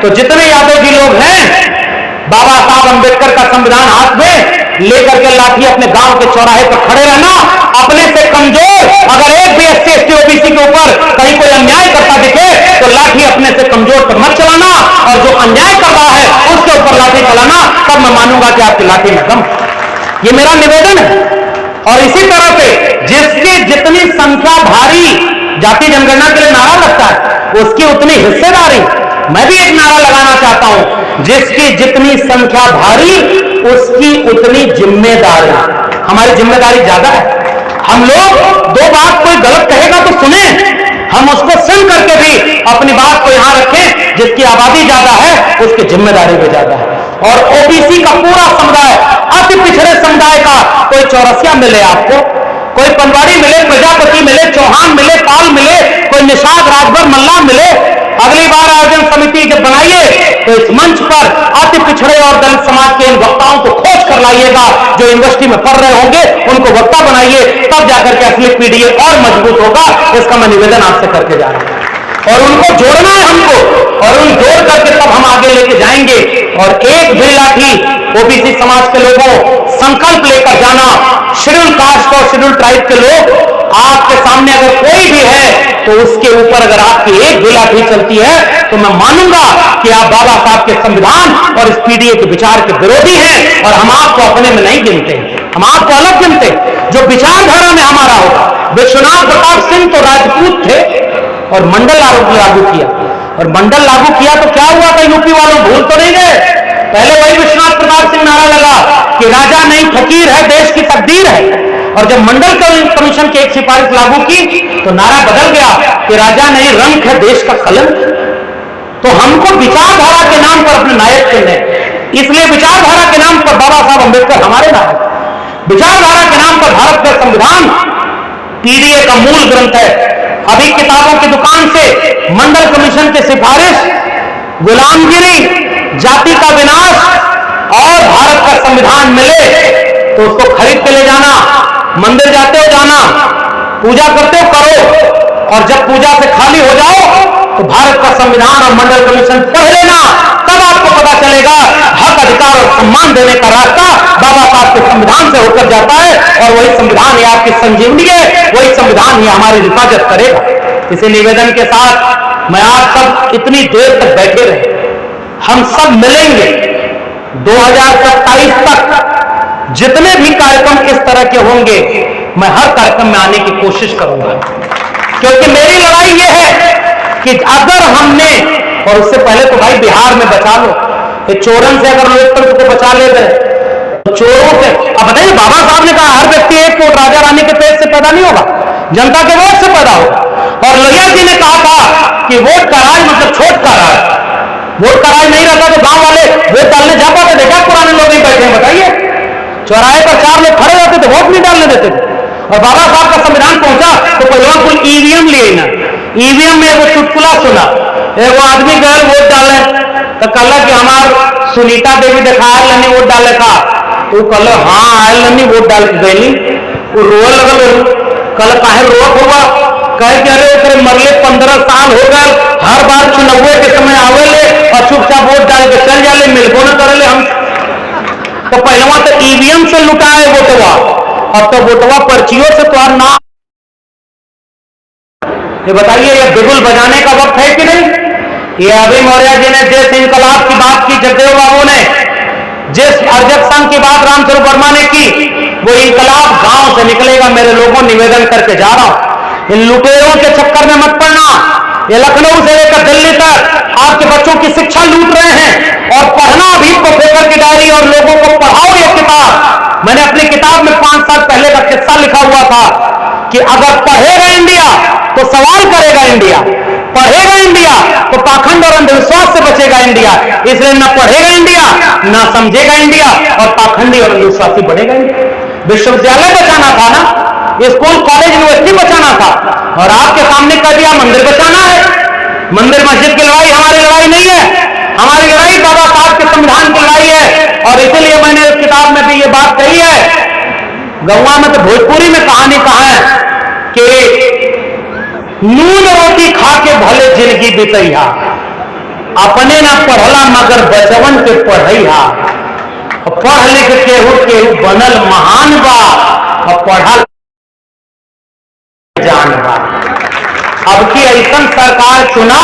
तो जितने यादव जी लोग हैं, बाबा साहब अंबेडकर का संविधान हाथ में लेकर के लाठी अपने गांव के चौराहे पर खड़े रहना। अपने से कमजोर अगर एक भी एससी एसटी ओबीसी के ऊपर कहीं कोई अन्याय करता दिखे तो लाठी अपने से कमजोर पर मत चलाना, और जो अन्याय कर रहा है उसके ऊपर लाठी चलाना, तब मैं मानूंगा कि आपकी लाठी में दम। ये मेरा निवेदन है। और इसी तरह से जिसकी जितनी संख्या भारी, जाति जनगणना के लिए नारा लगता है उसकी उतनी हिस्सेदारी, मैं भी एक नारा लगाना चाहता हूं, जिसकी जितनी संख्या भारी उसकी उतनी जिम्मेदारी। हमारी जिम्मेदारी ज्यादा है। हम लोग दो बात कोई गलत कहेगा तो सुने, हम उसको सुन करके भी अपनी बात को यहां रखें। जिसकी आबादी ज्यादा है उसकी जिम्मेदारी भी ज्यादा है। और ओबीसी का पूरा समुदाय, अति पिछड़े समुदाय का, कोई चौरसिया मिले आपको, कोई पंवाड़ी मिले, प्रजापति मिले, चौहान मिले, पाल मिले, कोई निषाद राजभर मल्ला मिले, अगली बार आयोजन समिति जब बनाइए तो इस मंच पर अति पिछड़े और दलित समाज के इन वक्ताओं को खोज कर लाइएगा, जो यूनिवर्सिटी में पढ़ रहे होंगे उनको वक्ता बनाइए, तब जाकर के असली पीडीए और मजबूत होगा। इसका मैं निवेदन आपसे करके जा रहा हूं। और उनको जोड़ना है हमको, और उन जोड़ करके तब हम आगे लेके जाएंगे। और एक भी लाठी ओबीसी समाज के लोगों संकल्प लेकर जाना, शेड्यूल कास्ट और शेड्यूल ट्राइब के लोग आपके सामने अगर कोई भी है तो उसके ऊपर अगर आपकी एक भी लाठी चलती है तो मैं मानूंगा कि आप बाबा साहब के संविधान और इस पीडीए के विचार के विरोधी हैं। और हम आपको अपने में नहीं गिनते, हम आपको अलग गिनते। जो विचारधारा में हमारा होगा, विश्वनाथ प्रताप सिंह तो राजपूत थे और मंडल लागू किया, और मंडल लागू किया तो क्या हुआ था, यूपी वालों भूल तो नहीं गए। पहले वही विश्वनाथ प्रताप सिंह नारा लगा कि राजा नहीं फकीर है, देश की तकदीर है। और जब मंडल कमीशन की एक सिफारिश लागू की तो नारा बदल गया कि राजा नहीं रंग है, देश का कलंक। तो हमको विचारधारा के नाम पर अपने नायक चुनने, इसलिए विचारधारा के नाम पर बाबा साहब अंबेडकर हमारे नायक, विचारधारा के नाम पर भारत का संविधान पीडीए का मूल ग्रंथ है। अभी किताबों की दुकान से मंडल कमीशन की सिफारिश, गुलामगिरी, जाति का विनाश और भारत का संविधान मिले तो उसको खरीद के ले जाना, मंदिर जाते हो जाना, पूजा करते हो करो, और जब पूजा से खाली हो जाओ तो भारत का संविधान और मंडल कमीशन पढ़ लेना। तब आपको पता चलेगा हक, अधिकार और सम्मान देने का रास्ता बाबा साहब के संविधान से होकर जाता है, और वही संविधान ही आपकी संजीवनी है, वही संविधान ही हमारी हिफाजत करेगा। इसी निवेदन के साथ मैं आज सब इतनी देर तक बैठे रहे, हम सब मिलेंगे 2027 तक जितने भी कार्यक्रम इस तरह के होंगे, मैं हर कार्यक्रम में आने की कोशिश करूंगा, क्योंकि मेरी लड़ाई यह है कि अगर हमने, और उससे पहले तो भाई बिहार में बचा लो, कि चोरन से अगर लोकतंत्र को बचा ले गए तो चोरों से, अब बताइए बाबा साहब ने कहा हर व्यक्ति एक वोट राजा रानी के पेट से पैदा नहीं होगा, जनता के वोट से पैदा होगा। और लोहिया जी ने कहा था कि वोट का राज मतलब छोट का राज, वोट का राज नहीं रहता तो गांव वाले वोट डालने जा पाते, देखा पुराने लोग नहीं बैठे हैं, बताइए चौराहे पर 4 लोग खड़े रहते थे, वोट नहीं डालने देते थे। और बाबा साहब का संविधान पहुंचा तो पहलवान कुल ईवीएम लिए ना, ईवीएम में वो चुटकुला सुना, एगो आदमी गए वोट डाले तो कल कि हमार सुनीता देवी देखा लनी वोट डाले का, तो कल हाँ आयल लनी वोट डाल के गई, वो रोए लगल, कल काहे रोक होगा, कहे कि अरे ओकरे मरले 15 साल हो गए, हर बार चुनाव के समय आवेले और चुपचाप वोट डाल के चल जाले, मिलबो न करेले हम। तो पहलवा तो ईवीएम से लुटाए वोटवा, अब तो वोटवा पर्चियों से तो नाम। ये बताइए ये बिगुल बजाने का वक्त है कि नहीं? ये अभी मौर्य जी ने जिस इनकलाब की बात की, जगदेव बाबू ने जिस अर्जक संघ की बात रामस्वरूप वर्मा ने की, वो इनकलाब गांव से निकलेगा। मेरे लोगों निवेदन करके जा रहा हूं, इन लुटेरों के चक्कर में मत पड़ना। ये लखनऊ से लेकर दिल्ली तक आपके बच्चों की शिक्षा लूट रहे हैं, और पढ़ना अभी प्रोफेसर की डायरी और लोगों को पढ़ाओ ये किताब। मैंने अपनी किताब में 5 साल पहले का किस्सा लिखा हुआ था कि अगर पढ़ेगा इंडिया तो सवाल करेगा इंडिया, पढ़ेगा इंडिया तो पाखंड और अंधविश्वास से बचेगा इंडिया। इसलिए न पढ़ेगा इंडिया, न समझेगा इंडिया, और पाखंडी और अंधविश्वासी बढ़ेगा इंडिया। विश्वविद्यालय बचाना था ना, स्कूल कॉलेज यूनिवर्सिटी बचाना था, और आपके सामने कर दिया मंदिर बचाना है। मंदिर मस्जिद की लड़ाई हमारी लड़ाई नहीं है, हमारी लड़ाई बाबा साहब के संविधान की लड़ाई है। और इसीलिए मैंने इस किताब में भी ये बात कही है, गौवा में तो भोजपुरी में कहानी कहा है कि नून रोटी खा के भले जिंदगी बितैया, अपने ना पढ़ला मगर बचवन के पढ़ैया, पढ़ लिख केहू बनल महान बा, और पढ़ा जान बा। अब की ऐसा सरकार चुना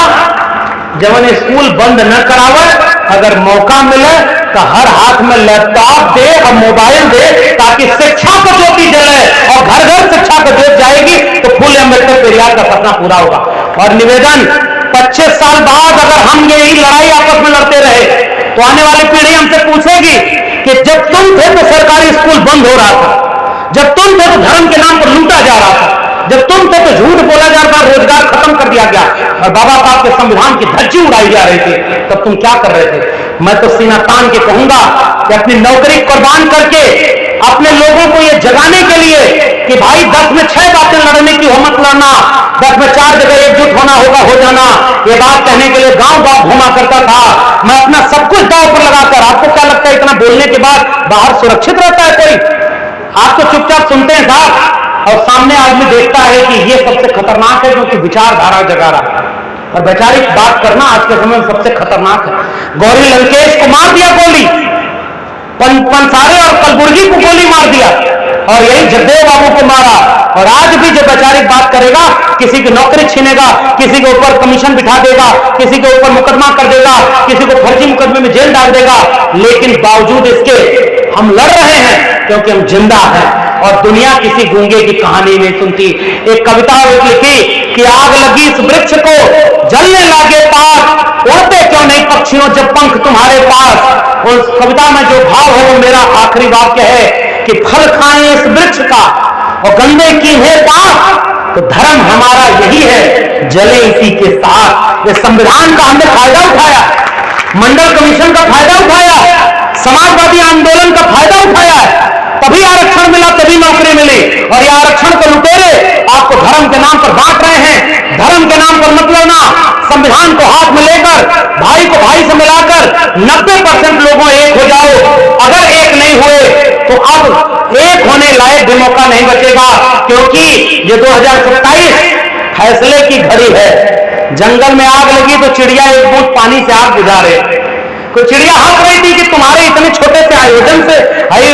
जब स्कूल बंद न करावे, अगर मौका मिले तो हर हाथ में लैपटॉप दे और मोबाइल दे, ताकि शिक्षा को ज्योति जले और घर घर शिक्षा को ज्योत जाएगी तो फूले अम्बेडकर पेरियार का सपना पूरा होगा। और निवेदन, 25 साल बाद अगर हम यही लड़ाई आपस में लड़ते रहे तो आने वाली पीढ़ी हमसे पूछेगी कि जब तुम थे तो सरकारी स्कूल बंद हो रहा था, जब तुम थे तो धर्म के नाम पर लूटा जा रहा था, जब तुम थे तो झूठ बोला जा रहा था, रोजगार खत्म कर दिया गया और बाबा साहब के संविधान की धज्जी उड़ाई जा रही थी, तब तुम क्या कर रहे थे? मैं तो सीना तान के कहूंगा कि अपनी नौकरी कुर्बान करके अपने लोगों को यह जगाने के लिए कि भाई 10 में 6 बातें लड़ने की हिम्मत लड़ना, 10 में 4 जगह एकजुट होना होगा, हो जाना, ये बात कहने के लिए गांव गांव घूमा करता था। मैं अपना सब कुछ दांव पर लगाकर, आपको क्या लगता है इतना बोलने के बाद बाहर सुरक्षित रहता है कोई? आप तो चुपचाप सुनते हैं साहब, और सामने आदमी देखता है कि ये सबसे खतरनाक है, क्योंकि विचारधारा जगा रहा है। और वैचारिक बात करना आज के समय में सबसे खतरनाक है। गौरी लंकेश को मार दिया गोली, पंसारे और कलबुर्गी को गोली मार दिया, और यही जगदेव बाबू को मारा। और आज भी जो वैचारिक बात करेगा, किसी की नौकरी छीनेगा, किसी के ऊपर कमीशन बिठा देगा, किसी के ऊपर मुकदमा कर देगा, किसी को फर्जी मुकदमे में जेल डाल देगा, लेकिन बावजूद इसके हम लड़ रहे हैं क्योंकि हम जिंदा हैं। और दुनिया किसी गूंगे की कहानी नहीं सुनती। एक कविता लिखी कि आग लगी इस वृक्ष को जलने लागे पास, उड़ते क्यों नहीं पक्षियों जब पंख तुम्हारे पास। उस कविता में जो भाव है वो मेरा आखिरी वाक्य है कि फल खाएं इस वृक्ष का और गंदे की है पास, तो धर्म हमारा यही है, जले इसी के साथ। इस संविधान का हमने फायदा उठाया, मंडल कमीशन का फायदा उठाया, समाजवादी आंदोलन का फायदा उठाया है, तभी आरक्षण मिला, तभी नौकरी मिली। और ये आरक्षण के लुटेरे आपको धर्म के नाम पर बांट रहे हैं। धर्म के नाम पर मतलब ना, संविधान को हाथ में लेकर भाई को भाई से मिलाकर 90% लोगों एक हो जाओ। अगर एक नहीं हुए तो अब एक होने लायक भी मौका नहीं बचेगा, क्योंकि ये 2027 फैसले की घड़ी है। जंगल में आग लगी तो चिड़िया एक बूंद पानी से आग बुझा रहे। कोई चिड़िया हंस रही थी कि तुम्हारे इतने छोटे से आयोजन से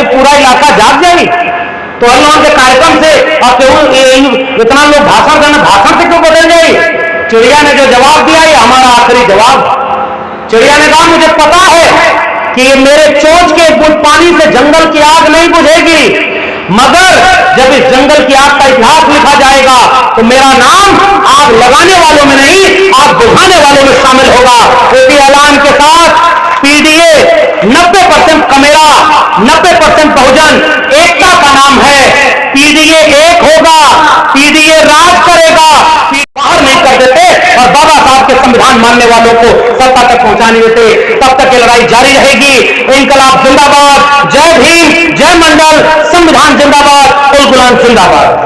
पूरा इलाका जाग जाएगी, तो हम लोगों के कार्यक्रम से और क्यों इतना लोग भाषण देना, भाषण से क्यों बदल जाएगी? चिड़िया ने जो जवाब दिया, ये हमारा आखिरी जवाब। चिड़िया ने कहा मुझे पता है कि मेरे चोंच के बूंद पानी से जंगल की आग नहीं बुझेगी, मगर जब इस जंगल की आग का इतिहास लिखा जाएगा तो मेरा नाम आग लगाने वालों में नहीं, आग बुझाने वालों में शामिल होगा। इसी ऐलान के साथ पीडीए 90% कमेरा, 90% बहुजन एकता का नाम है। पीडीए एक होगा, पीडीए राज करेगा, बाहर नहीं कर देते और बाबा साहब के संविधान मानने वालों को सत्ता तक पहुंचाने देते। तब तक ये लड़ाई जारी रहेगी। इनकलाब जिंदाबाद, जय भीम, जय मंडल, संविधान जिंदाबाद, उल गुलाम जिंदाबाद।